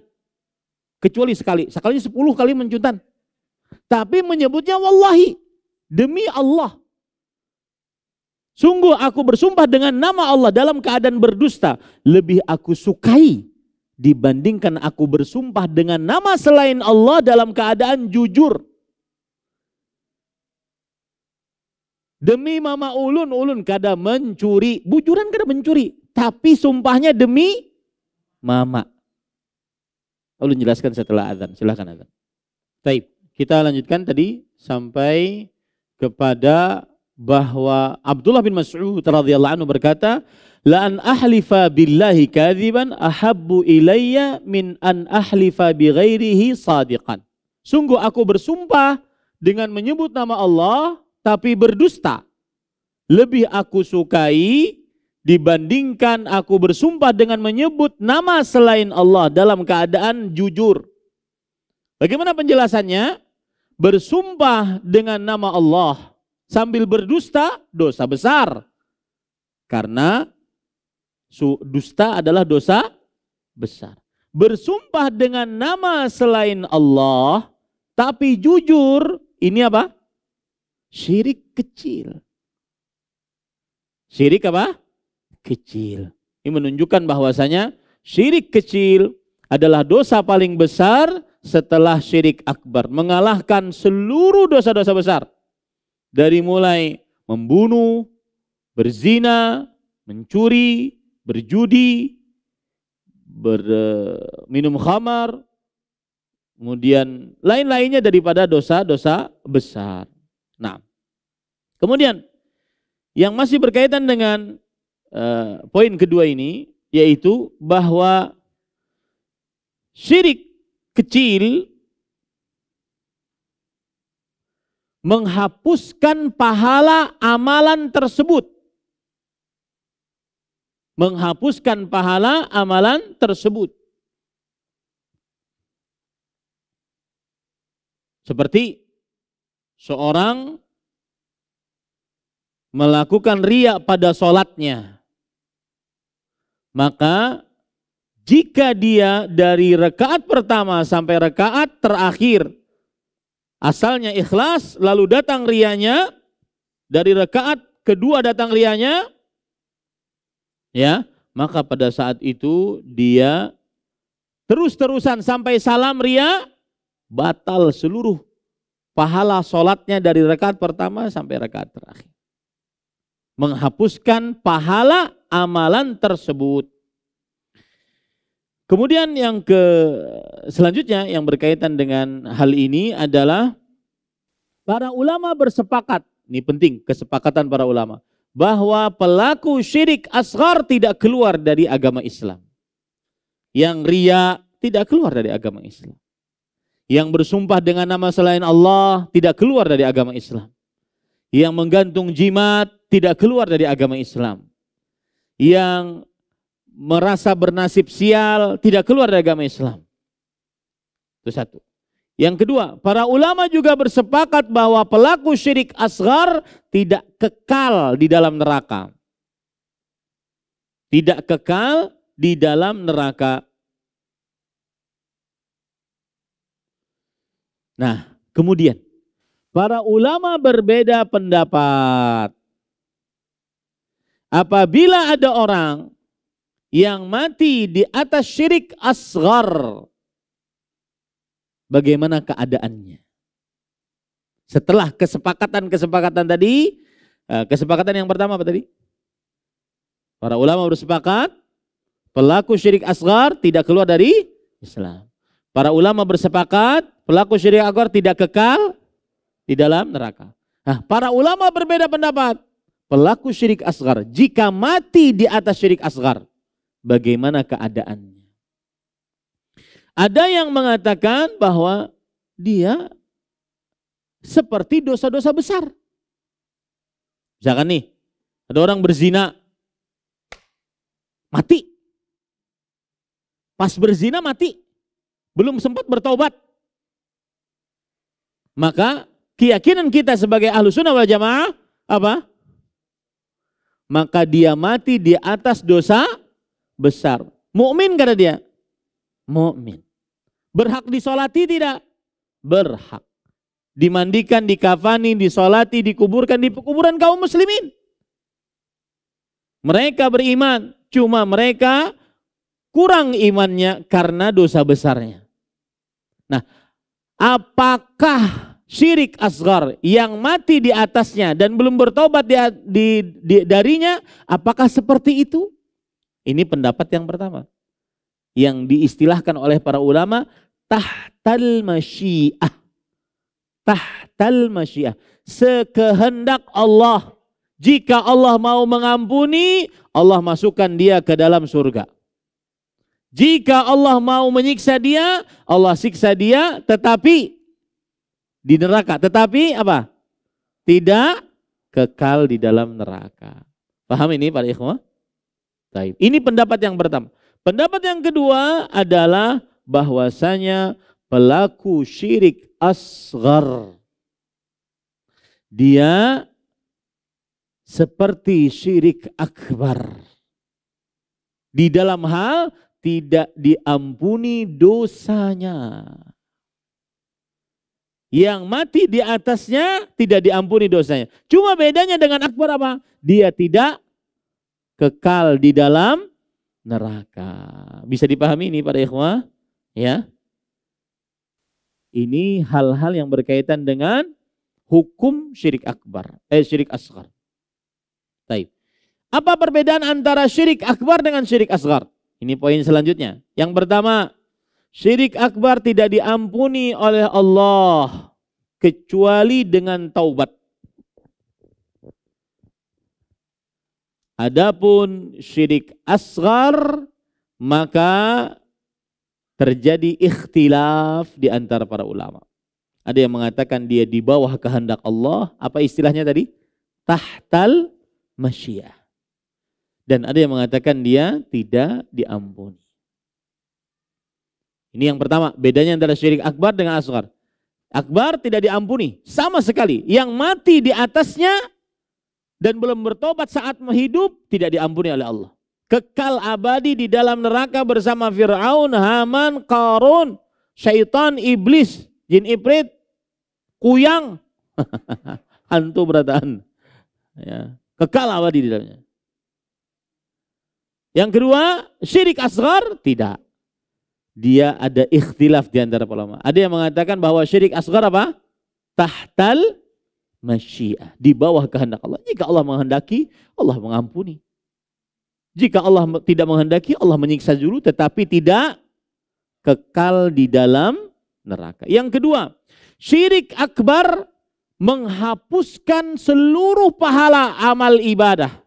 Kecuali sekali 10 kali mencuntan. Tapi menyebutnya wallahi, demi Allah. Sungguh aku bersumpah dengan nama Allah dalam keadaan berdusta, lebih aku sukai dibandingkan aku bersumpah dengan nama selain Allah dalam keadaan jujur. Demi mama ulun kada mencuri, bujuran kada mencuri, tapi sumpahnya demi mama. Ulun jelaskan setelah azan, silakan azan. Baik, kita lanjutkan tadi sampai kepada bahwa Abdullah bin Mas'ud radhiyallahu anhu berkata, la an ahlifa billahi kadhiban ahabbu ilayya min an ahlifa bi ghairihi sadiqan. Sungguh aku bersumpah dengan menyebut nama Allah tapi berdusta, lebih aku sukai dibandingkan aku bersumpah dengan menyebut nama selain Allah dalam keadaan jujur. Bagaimana penjelasannya? Bersumpah dengan nama Allah sambil berdusta, dosa besar. Karena dusta adalah dosa besar. Bersumpah dengan nama selain Allah tapi jujur, ini apa? Syirik kecil. Syirik apa? Kecil. Ini menunjukkan bahwasanya syirik kecil adalah dosa paling besar setelah syirik akbar. Mengalahkan seluruh dosa-dosa besar. Dari mulai membunuh, berzina, mencuri, berjudi, minum khamar, kemudian lain-lainnya daripada dosa-dosa besar. Nah, kemudian yang masih berkaitan dengan poin kedua ini, yaitu bahwa syirik kecil menghapuskan pahala amalan tersebut. Menghapuskan pahala amalan tersebut. Seperti seorang melakukan riya pada sholatnya. Maka jika dia dari rakaat pertama sampai rakaat terakhir asalnya ikhlas, lalu datang riyanya, dari rakaat kedua datang riyanya, ya, maka pada saat itu dia terus-terusan sampai salam riya, batal seluruh pahala sholatnya dari rakaat pertama sampai rakaat terakhir. Menghapuskan pahala amalan tersebut. Kemudian yang selanjutnya yang berkaitan dengan hal ini adalah para ulama bersepakat, ini penting kesepakatan para ulama, bahwa pelaku syirik asghar tidak keluar dari agama Islam. Yang riya tidak keluar dari agama Islam. Yang bersumpah dengan nama selain Allah tidak keluar dari agama Islam. Yang menggantung jimat tidak keluar dari agama Islam. Yang merasa bernasib sial tidak keluar dari agama Islam. Itu satu. Yang kedua, para ulama juga bersepakat bahwa pelaku syirik asghar tidak kekal di dalam neraka. Tidak kekal di dalam neraka. Nah, kemudian para ulama berbeda pendapat. Apabila ada orang yang mati di atas syirik asghar, bagaimana keadaannya? Setelah kesepakatan tadi, kesepakatan yang pertama apa tadi? Para ulama bersepakat, pelaku syirik asghar tidak keluar dari Islam. Para ulama bersepakat, pelaku syirik akbar tidak kekal di dalam neraka. Nah, para ulama berbeda pendapat. Pelaku syirik asghar jika mati di atas syirik asghar, bagaimana keadaannya? Ada yang mengatakan bahwa dia seperti dosa-dosa besar. Misalkan nih, ada orang berzina, mati. Pas berzina mati, belum sempat bertobat. Maka keyakinan kita sebagai Ahlussunnah wal Jamaah apa? Maka dia mati di atas dosa besar. Mukmin kata dia? Mukmin. Berhak disolati tidak? Berhak. Dimandikan, dikafani, disolati, dikuburkan di kuburan kaum muslimin. Mereka beriman, cuma mereka kurang imannya karena dosa besarnya. Nah, apakah syirik asghar yang mati di atasnya dan belum bertobat darinya, apakah seperti itu? Ini pendapat yang pertama. Yang diistilahkan oleh para ulama tahtal masyiah. Tahtal masyiah. Sekehendak Allah. Jika Allah mau mengampuni, Allah masukkan dia ke dalam surga. Jika Allah mau menyiksa dia, Allah siksa dia, tetapi di neraka. Tetapi apa? Tidak kekal di dalam neraka. Paham ini para ikhwah? Baik. Ini pendapat yang pertama. Pendapat yang kedua adalah bahwasanya pelaku syirik asghar, dia seperti syirik akbar. Di dalam hal tidak diampuni dosanya. Yang mati di atasnya tidak diampuni dosanya. Cuma bedanya dengan akbar apa? Dia tidak kekal di dalam neraka. Bisa dipahami ini para ikhwah? Ya. Ini hal-hal yang berkaitan dengan hukum syirik akbar, syirik asghar. Baik. Apa perbedaan antara syirik akbar dengan syirik asghar? Ini poin selanjutnya. Yang pertama, syirik akbar tidak diampuni oleh Allah kecuali dengan taubat. Adapun syirik asghar maka terjadi ikhtilaf di antara para ulama. Ada yang mengatakan dia di bawah kehendak Allah, apa istilahnya tadi? Tahtal masyiah. Dan ada yang mengatakan dia tidak diampuni. Ini yang pertama, bedanya antara syirik akbar dengan asghar. Akbar tidak diampuni sama sekali. Yang mati di atasnya dan belum bertobat saat hidup tidak diampuni oleh Allah. Kekal abadi di dalam neraka bersama Fir'aun, Haman, Qarun, syaitan, iblis, jin ifrit, kuyang, hantu berataan. Ya. Kekal abadi di dalamnya. Yang kedua, syirik asghar tidak. Dia ada ikhtilaf di antara ulama. Ada yang mengatakan bahwa syirik asghar apa? Tahtal masyiah, di bawah kehendak Allah. Jika Allah menghendaki, Allah mengampuni. Jika Allah tidak menghendaki, Allah menyiksa dulu, tetapi tidak kekal di dalam neraka. Yang kedua, syirik akbar menghapuskan seluruh pahala amal ibadah.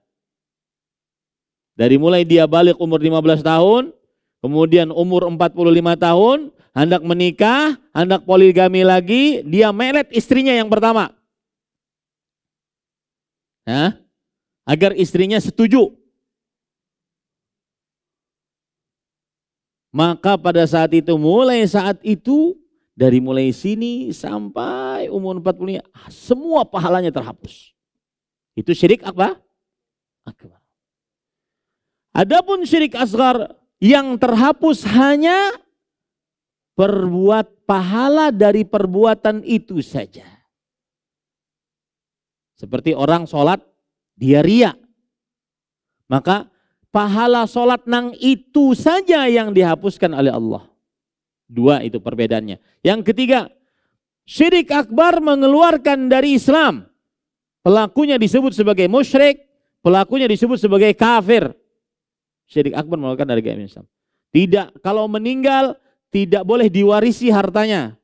Dari mulai dia balik umur 15 tahun, kemudian umur 45 tahun, hendak menikah, hendak poligami lagi, dia melet istrinya yang pertama. Ya, agar istrinya setuju. Maka pada saat itu, dari mulai sini sampai umur 45, semua pahalanya terhapus. Itu syirik apa? Akbar. Adapun syirik asghar yang terhapus hanya pahala dari perbuatan itu saja. Seperti orang sholat, dia riya. Maka pahala sholat nang itu saja yang dihapuskan oleh Allah. Dua itu perbedaannya. Yang ketiga, syirik akbar mengeluarkan dari Islam. Pelakunya disebut sebagai musyrik, pelakunya disebut sebagai kafir. Syirik akbar mengeluarkan dari agama Islam. Tidak, kalau meninggal tidak boleh diwarisi hartanya.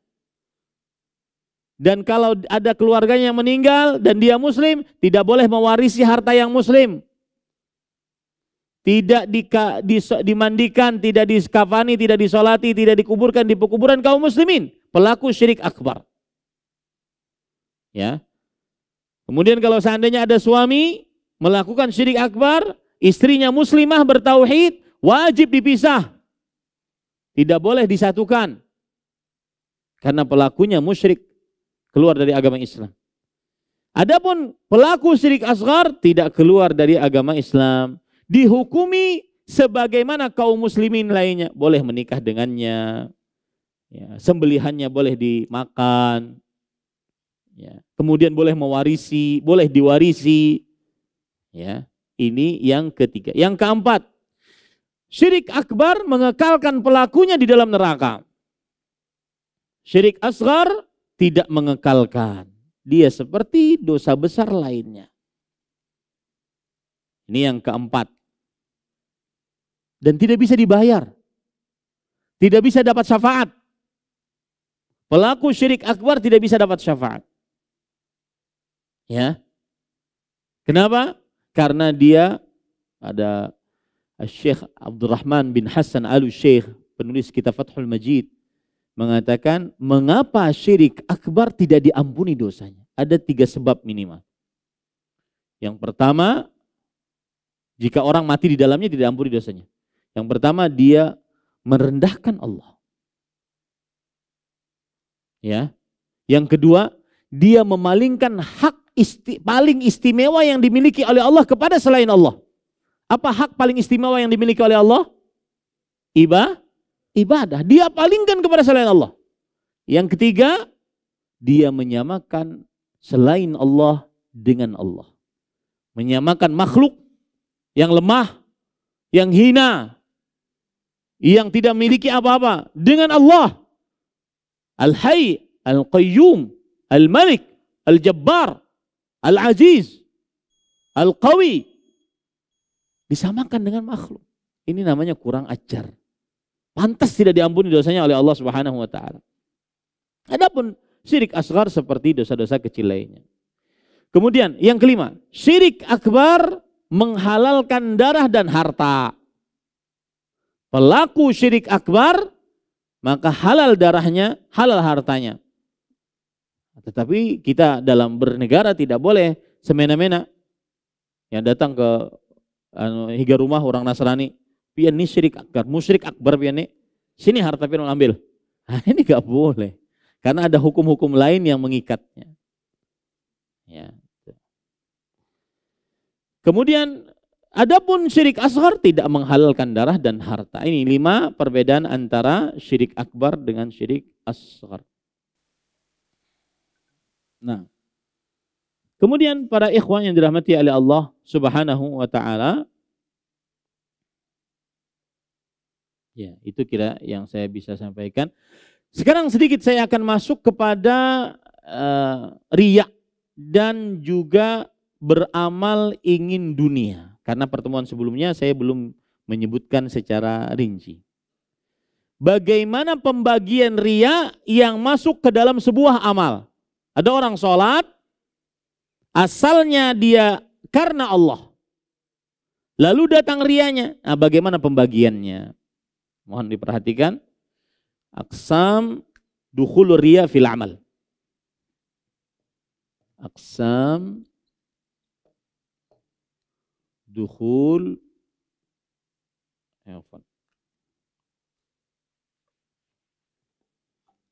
Dan kalau ada keluarganya yang meninggal dan dia muslim, tidak boleh mewarisi harta yang muslim. Tidak dimandikan, tidak diskafani, tidak disolati, tidak dikuburkan di pekuburan kaum muslimin. Pelaku syirik akbar. Ya. Kemudian kalau seandainya ada suami melakukan syirik akbar, istrinya muslimah bertauhid, wajib dipisah. Tidak boleh disatukan. Karena pelakunya musyrik, keluar dari agama Islam. Adapun pelaku syirik asghar tidak keluar dari agama Islam. Dihukumi sebagaimana kaum muslimin lainnya. Boleh menikah dengannya. Ya, sembelihannya boleh dimakan. Ya, kemudian boleh mewarisi, boleh diwarisi. Ya, ini yang ketiga. Yang keempat, syirik akbar mengekalkan pelakunya di dalam neraka. Syirik asghar tidak mengekalkan. Dia seperti dosa besar lainnya. Ini yang keempat. Dan tidak bisa dibayar. Tidak bisa dapat syafaat. Pelaku syirik akbar tidak bisa dapat syafaat. Ya. Kenapa? Karena dia ada Syekh Abdurrahman bin Hasan Al-Syekh, penulis kitab Fathul Majid, mengatakan mengapa syirik akbar tidak diampuni dosanya. Ada 3 sebab minimal. Yang pertama, jika orang mati di dalamnya tidak diampuni dosanya. Yang pertama, dia merendahkan Allah. Ya. Yang kedua, dia memalingkan hak paling istimewa yang dimiliki oleh Allah kepada selain Allah. Apa hak paling istimewa yang dimiliki oleh Allah? Ibadah. Dia palingkan kepada selain Allah. Yang ketiga, dia menyamakan selain Allah dengan Allah. Menyamakan makhluk yang lemah, yang hina, yang tidak memiliki apa-apa dengan Allah. Al-Hayy, Al-Qayyum, Al-Malik, Al-Jabbar, Al-Aziz, Al-Qawi. Disamakan dengan makhluk. Ini namanya kurang ajar. Pantas tidak diampuni dosanya oleh Allah Subhanahu wa taala. Adapun syirik asghar seperti dosa-dosa kecil lainnya. Kemudian yang kelima, syirik akbar menghalalkan darah dan harta. Pelaku syirik akbar maka halal darahnya, halal hartanya. Tetapi kita dalam bernegara tidak boleh semena-mena yang datang ke higa rumah orang Nasrani, pian ini syirik akbar, musyrik akbar pian ini, sini harta pian ambil. Nah, ini gak boleh. Karena ada hukum-hukum lain yang mengikatnya. Ya. Kemudian adapun syirik asghar tidak menghalalkan darah dan harta. Ini 5 perbedaan antara syirik akbar dengan syirik asghar. Nah, kemudian para ikhwan yang dirahmati oleh Allah Subhanahu wa taala, ya, itu kira yang saya bisa sampaikan. Sekarang sedikit saya akan masuk kepada riya dan juga beramal ingin dunia. Karena pertemuan sebelumnya saya belum menyebutkan secara rinci. Bagaimana pembagian riya yang masuk ke dalam sebuah amal. Ada orang sholat, asalnya dia karena Allah. Lalu datang riyanya. Nah, bagaimana pembagiannya? Mohon diperhatikan. Aqsam dukhul riya fil amal. Aqsam dukhul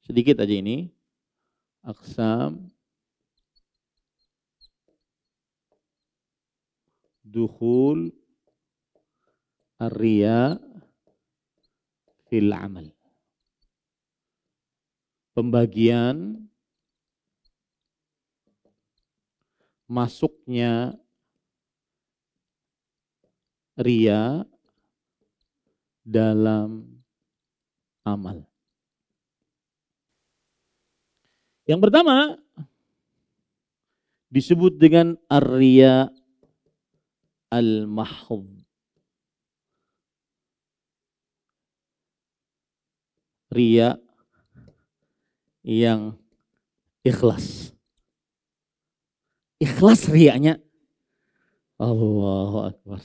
sedikit aja ini. Aqsam dukhul ar-riya fil amal. Pembagian masuknya riya dalam amal. Yang pertama disebut dengan ar-riya al-mahdh. Riya yang ikhlas. Ikhlas riyanya. Allahu Akbar.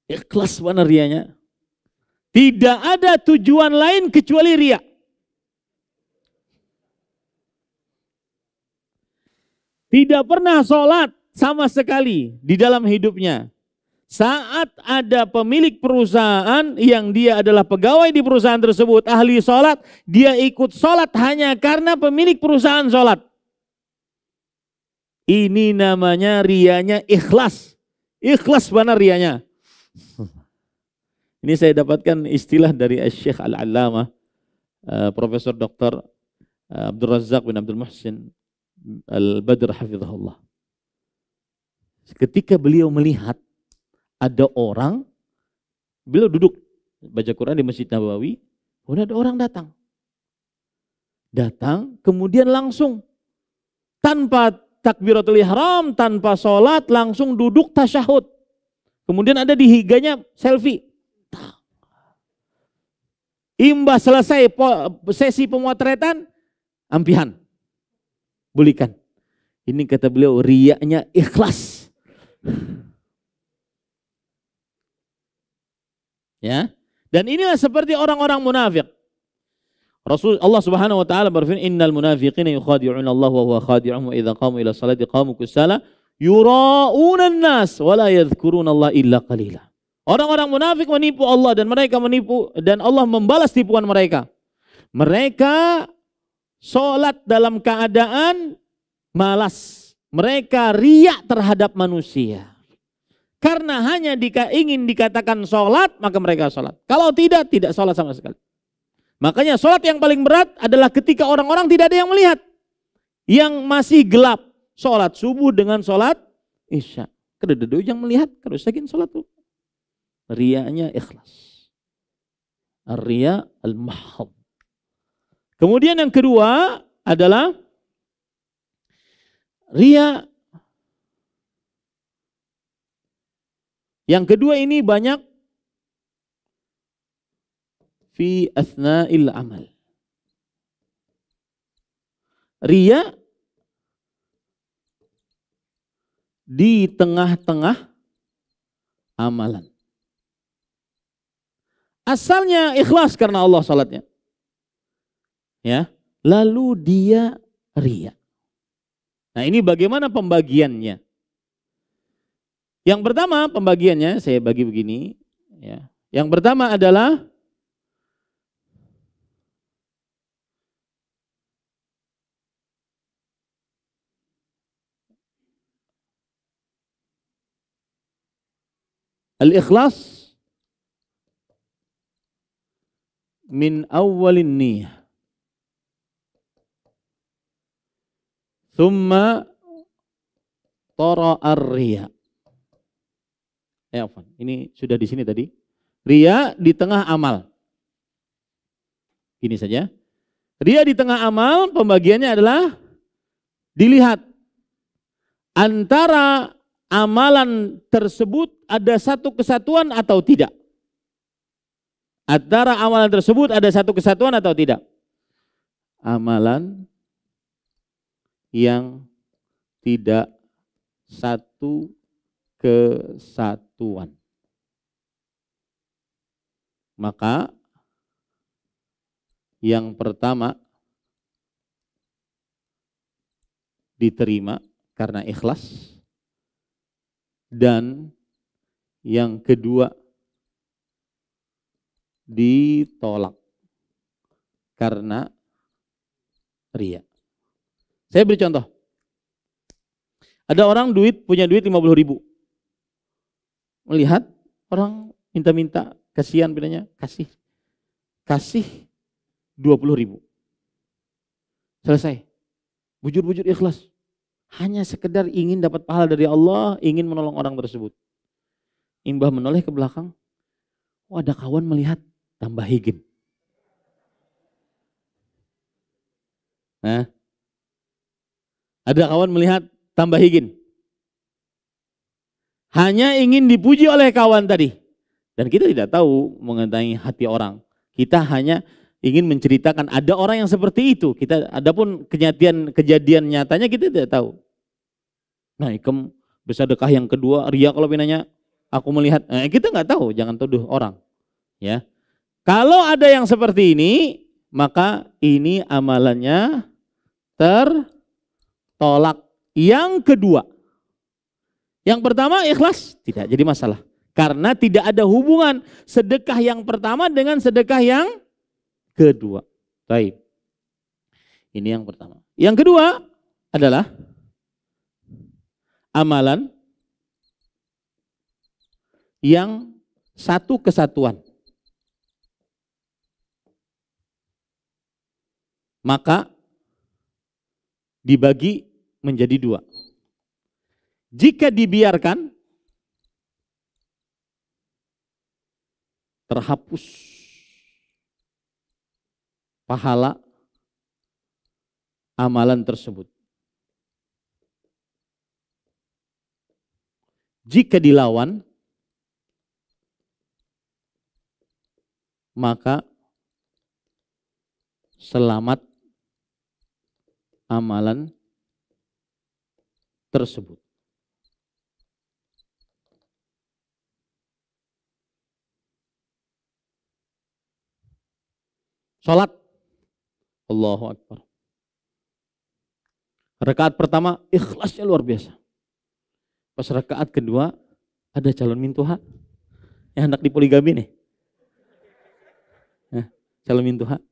Ikhlas mana riyanya. Tidak ada tujuan lain kecuali riya. Tidak pernah sholat sama sekali di dalam hidupnya. Saat ada pemilik perusahaan yang dia adalah pegawai di perusahaan tersebut, ahli sholat, dia ikut sholat hanya karena pemilik perusahaan sholat. Ini namanya riyanya ikhlas. Ikhlas mana riyanya. Ini saya dapatkan istilah dari Syekh Al-Allamah, Profesor Dr. Abdul Razak bin Abdul Muhsin Al-Badr hafizahullah. Ketika beliau melihat ada orang, beliau duduk baca Quran di Masjid Nabawi, kemudian ada orang datang. Datang, kemudian langsung tanpa takbiratul ihram, tanpa sholat, langsung duduk tasyahud. Kemudian ada di higanya selfie. Imbas selesai sesi pemotretan, ampihan, bulikan. Ini kata beliau riyanya ikhlas. Ya, dan inilah seperti orang-orang munafik. Rasul Allah Subhanahu wa taala berfirman, "Innal munafiqina yukhadi'una Allah wa huwa khadi'uhum wa idza qamu ila salati qamu kusala yura'una an-nas wa la yadhkuruna Allah illa qalila." Orang-orang munafik menipu Allah dan mereka menipu dan Allah membalas tipuan mereka. Mereka sholat dalam keadaan malas. Mereka riya terhadap manusia. Karena hanya ingin dikatakan sholat, maka mereka sholat. Kalau tidak, tidak sholat sama sekali. Makanya sholat yang paling berat adalah ketika orang-orang tidak ada yang melihat. Yang masih gelap. Sholat subuh dengan sholat isya. Kedua yang melihat, kalau sakin sholat tuh. Riyanya ikhlas. Riya al-mahab. Kemudian yang kedua adalah riya. Yang kedua ini banyak fi asna'il amal. Riya di tengah-tengah amalan. Asalnya ikhlas karena Allah salatnya. Ya, lalu dia riya. Nah, ini bagaimana pembagiannya? Yang pertama pembagiannya saya bagi begini, ya. Yang pertama adalah al-ikhlas min awwalin niyah. Thumma tara ar-riya. Ini sudah di sini tadi. Riya di tengah amal. Ini saja. Riya di tengah amal pembagiannya adalah dilihat antara amalan tersebut ada satu kesatuan atau tidak. Antara amalan tersebut ada satu kesatuan atau tidak. Amalan yang tidak satu kesatuan. Maka yang pertama diterima karena ikhlas, dan yang kedua ditolak karena riya. Saya beri contoh. Ada orang punya duit 50.000. Melihat orang minta-minta, kasihan bilangnya, kasih 20.000. Selesai. Bujur-bujur ikhlas. Hanya sekedar ingin dapat pahala dari Allah, ingin menolong orang tersebut. Imbah menoleh ke belakang, oh ada kawan melihat, tambah higin. Nah, ada kawan melihat, tambah higin. Hanya ingin dipuji oleh kawan tadi. Dan kita tidak tahu mengenai hati orang. Kita hanya ingin menceritakan ada orang yang seperti itu. Adapun kejadian nyatanya kita tidak tahu. Nah, ikem bersedekah yang kedua, riya kalau binanya aku melihat. Kita nggak tahu, jangan tuduh orang. Ya. Kalau ada yang seperti ini, maka ini amalannya tertolak. Yang kedua, yang pertama ikhlas tidak jadi masalah. Karena tidak ada hubungan sedekah yang pertama dengan sedekah yang kedua. Baik. Ini yang pertama. Yang kedua adalah amalan yang satu kesatuan. Maka dibagi menjadi dua. Jika dibiarkan, terhapus pahala amalan tersebut. Jika dilawan, maka selamat amalan tersebut. Salat, Allahu Akbar. Rakaat pertama ikhlasnya luar biasa. Pas rakaat kedua ada calon mintuha yang hendak dipoligami nih. Calon mintuha.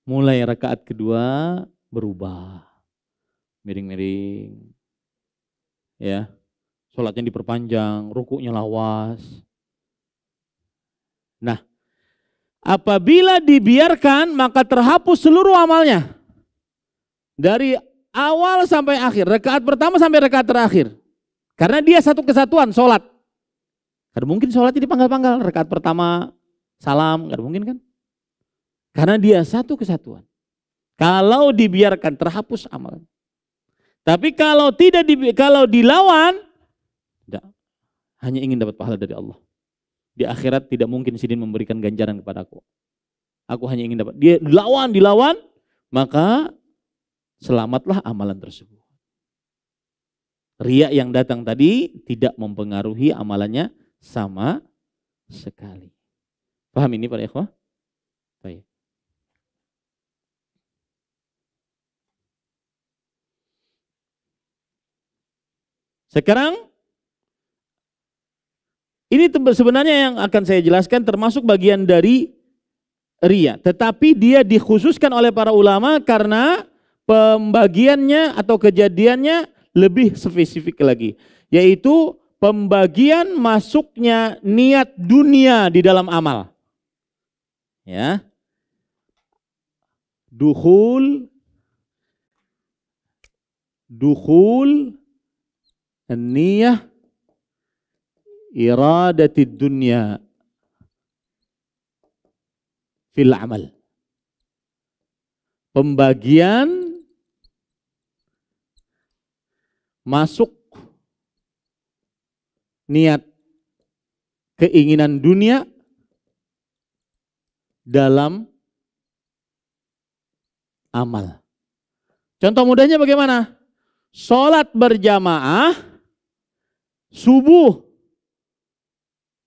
Mulai rakaat kedua berubah. Miring-miring. Ya. Salatnya diperpanjang, rukuknya lawas. Nah, Apabila dibiarkan maka terhapus seluruh amalnya. Dari awal sampai akhir, rakaat pertama sampai rakaat terakhir. Karena dia satu kesatuan, sholat. Karena mungkin sholatnya dipanggal-panggal, rakaat pertama salam, gak mungkin kan? Karena dia satu kesatuan. Kalau dibiarkan terhapus amal. Tapi kalau kalau dilawan, tidak, hanya ingin dapat pahala dari Allah. Di akhirat tidak mungkin Sidin memberikan ganjaran kepadaku. Aku hanya ingin dapat. Dia dilawan, maka selamatlah amalan tersebut. Riya yang datang tadi tidak mempengaruhi amalannya sama sekali. Paham ini para ikhwah? Baik. Sekarang ini sebenarnya yang akan saya jelaskan termasuk bagian dari riya. Tetapi dia dikhususkan oleh para ulama karena pembagiannya atau kejadiannya lebih spesifik lagi. Yaitu pembagian masuknya niat dunia di dalam amal. Ya. Dukhul niyah iradatid dunya fil amal. Pembagian masuk niat keinginan dunia dalam amal. Contoh mudahnya bagaimana? Sholat berjamaah subuh.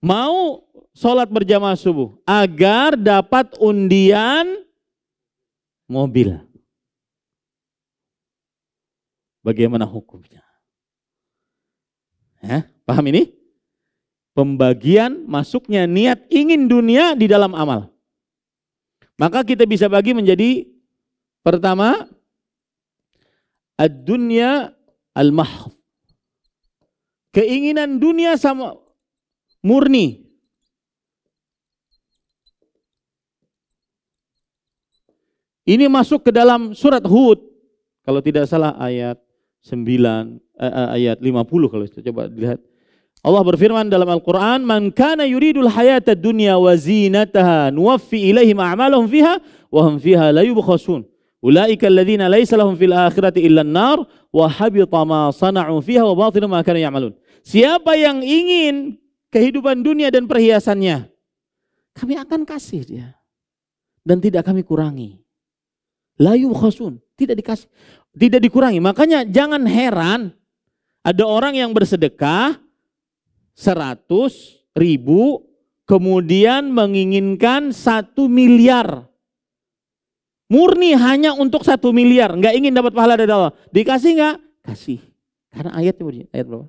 Mau sholat berjamaah subuh agar dapat undian mobil. Bagaimana hukumnya? Paham ini? Pembagian masuknya niat ingin dunia di dalam amal. Maka kita bisa bagi menjadi pertama ad-dunya al-mahf. Keinginan dunia sama murni. Ini masuk ke dalam surat Hud. Kalau tidak salah ayat 50 kalau kita coba lihat. Allah berfirman dalam Al-Quran, "Man kana yuridul hayata dunya wa zinataha nuwaffi ilaihim a'malahum fiha wa hum fiha la yubkhasun. Ulaika alladziina laisa lahum fil akhirati illa an-nar wa habita ma sana'u fiha wa batilu ma kanu ya'malun." Siapa yang ingin kehidupan dunia dan perhiasannya, kami akan kasih dia dan tidak kami kurangi. La yubkhasun, tidak dikasih, tidak dikurangi. Makanya jangan heran ada orang yang bersedekah 100.000 kemudian menginginkan 1 miliar. Murni hanya untuk 1 miliar, nggak ingin dapat pahala dari Allah. Dikasih nggak? Kasih. Karena ayatnya ayat berapa?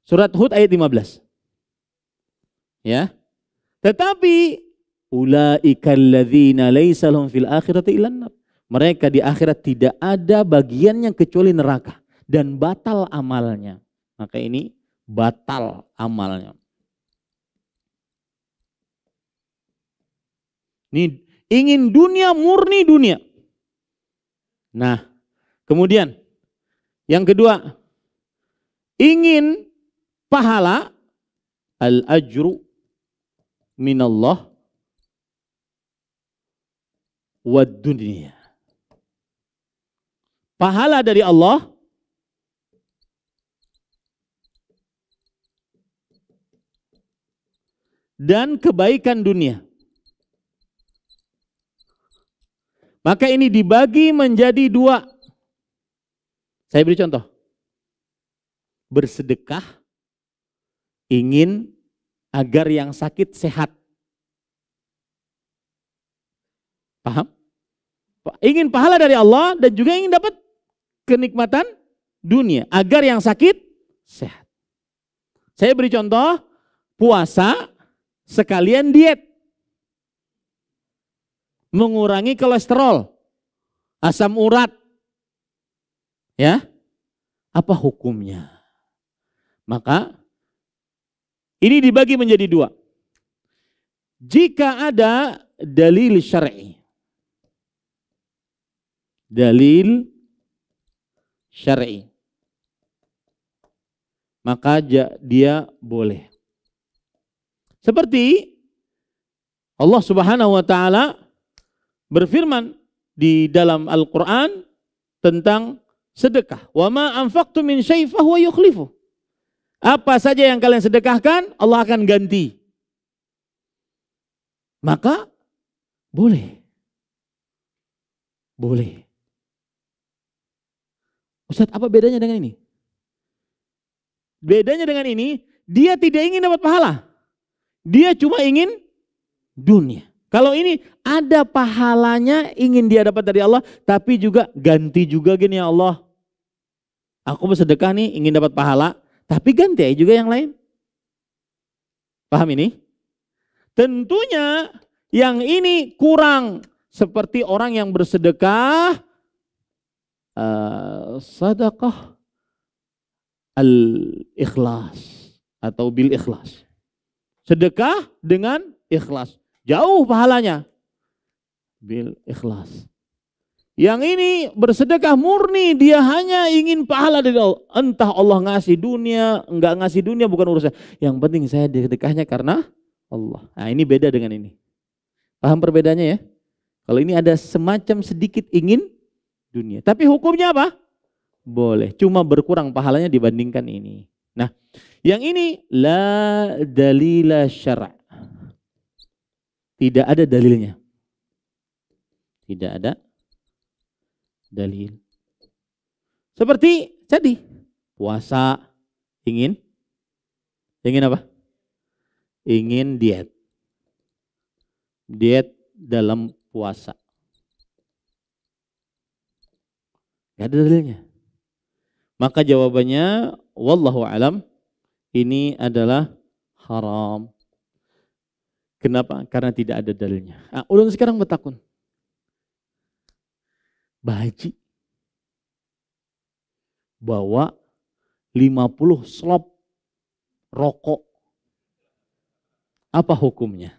Surat Hud ayat 15. Ya. Tetapi ulaikal ladzina laisa lahum fil akhirati illan nar. Mereka di akhirat tidak ada bagiannya kecuali neraka dan batal amalnya. Maka ini batal amalnya. Ini ingin dunia, murni dunia. Nah, kemudian yang kedua, ingin pahala, al-ajru minallah wad dunia. Pahala dari Allah dan kebaikan dunia. Maka ini dibagi menjadi 2. Saya beri contoh. Bersedekah ingin agar yang sakit sehat. Paham? Ingin pahala dari Allah dan juga ingin dapat kenikmatan dunia agar yang sakit sehat. Saya beri contoh, puasa sekalian diet. Mengurangi kolesterol, asam urat. Ya. Apa hukumnya? Maka ini dibagi menjadi 2. jika ada dalil syar'i. Dalil syar'i. Maka dia boleh. Seperti Allah Subhanahu wa taala berfirman di dalam Al-Qur'an tentang sedekah. Wa ma anfaqtum min syai' fa huwa yukhlifu. Apa saja yang kalian sedekahkan, Allah akan ganti. Maka boleh. Boleh. Ustaz, apa bedanya dengan ini? Bedanya dengan ini, dia tidak ingin dapat pahala. Dia cuma ingin dunia. Kalau ini ada pahalanya, ingin dia dapat dari Allah, tapi juga ganti juga gini, ya Allah. Aku bersedekah nih, ingin dapat pahala, tapi ganti aja juga yang lain. Paham ini? Tentunya yang ini kurang, seperti orang yang bersedekah sedekah al-ikhlas atau bil ikhlas. Sedekah dengan ikhlas. Jauh pahalanya. Bil ikhlas. Yang ini bersedekah murni, dia hanya ingin pahala dari Allah. Entah Allah ngasih dunia, enggak ngasih dunia bukan urusan. Yang penting saya sedekahnya karena Allah. Nah, ini beda dengan ini. Paham perbedaannya ya? Kalau ini ada semacam sedikit ingin dunia. Tapi hukumnya apa? Boleh. Cuma berkurang pahalanya dibandingkan ini. Nah, yang ini la dalila syara'. Tidak ada dalilnya. Tidak ada dalil. Seperti tadi, puasa ingin apa? Ingin diet. Diet dalam puasa. Gak ada dalilnya. Maka jawabannya wallahu alam, ini adalah haram. Kenapa? Karena tidak ada dalilnya. Nah, ulun sekarang bertakun. Bahaji bawa 50 slop rokok. Apa hukumnya?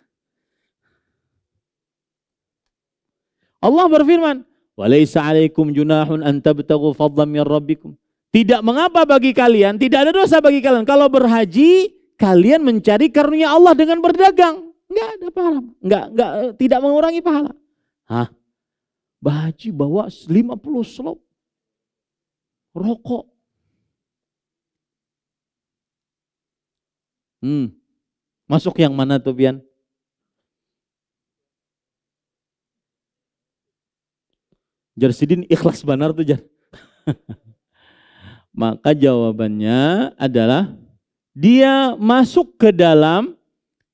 Allah berfirman, "Walaisa 'alaikum junahun an tabtaghu fadlan min rabbikum." Tidak mengapa bagi kalian, tidak ada dosa bagi kalian kalau berhaji kalian mencari karunia Allah dengan berdagang. Enggak ada pahala, enggak tidak mengurangi pahala. Hah? Bahaji bawa 50 slop rokok. Masuk yang mana tuh, Bian? Jarsidin ikhlas benar tuh, Jar. Maka jawabannya adalah dia masuk ke dalam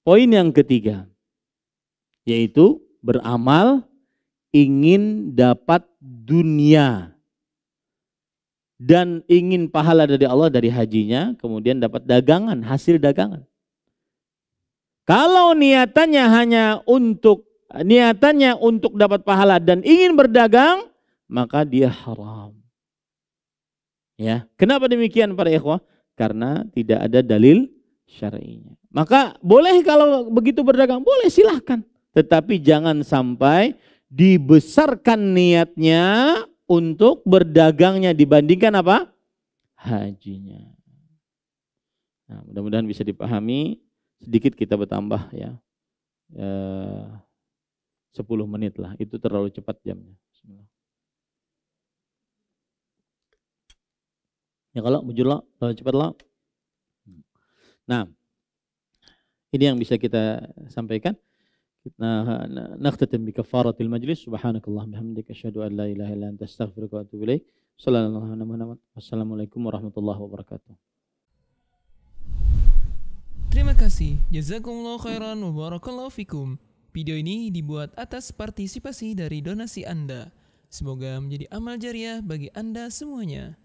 poin yang ketiga, yaitu beramal ingin dapat dunia dan ingin pahala dari Allah dari hajinya, kemudian dapat dagangan, hasil dagangan. Kalau niatannya untuk dapat pahala dan ingin berdagang, maka dia haram. Ya, kenapa demikian para ikhwah? Karena tidak ada dalil syar'inya. Maka boleh kalau begitu berdagang, boleh silahkan. Tetapi jangan sampai dibesarkan niatnya untuk berdagangnya dibandingkan apa? Hajinya. Nah, mudah-mudahan bisa dipahami. Sedikit kita bertambah ya. 10 menit lah, itu terlalu cepat jamnya. Bismillah. Ya kalau mujurlah, terlalu cepat lah. Nah, ini yang bisa kita sampaikan. Nah, nakhtatim bi kafaratil majlis. Subhanakallahumma bihamdika asyhadu an la ilaha illa anta astaghfiruka wa atubu ilaik. Wassalamualaikum warahmatullahi wabarakatuh. Terima kasih. Jazakumullahu khairan wa barakallahu fikum. Video ini dibuat atas partisipasi dari donasi Anda. Semoga menjadi amal jariah bagi Anda semuanya.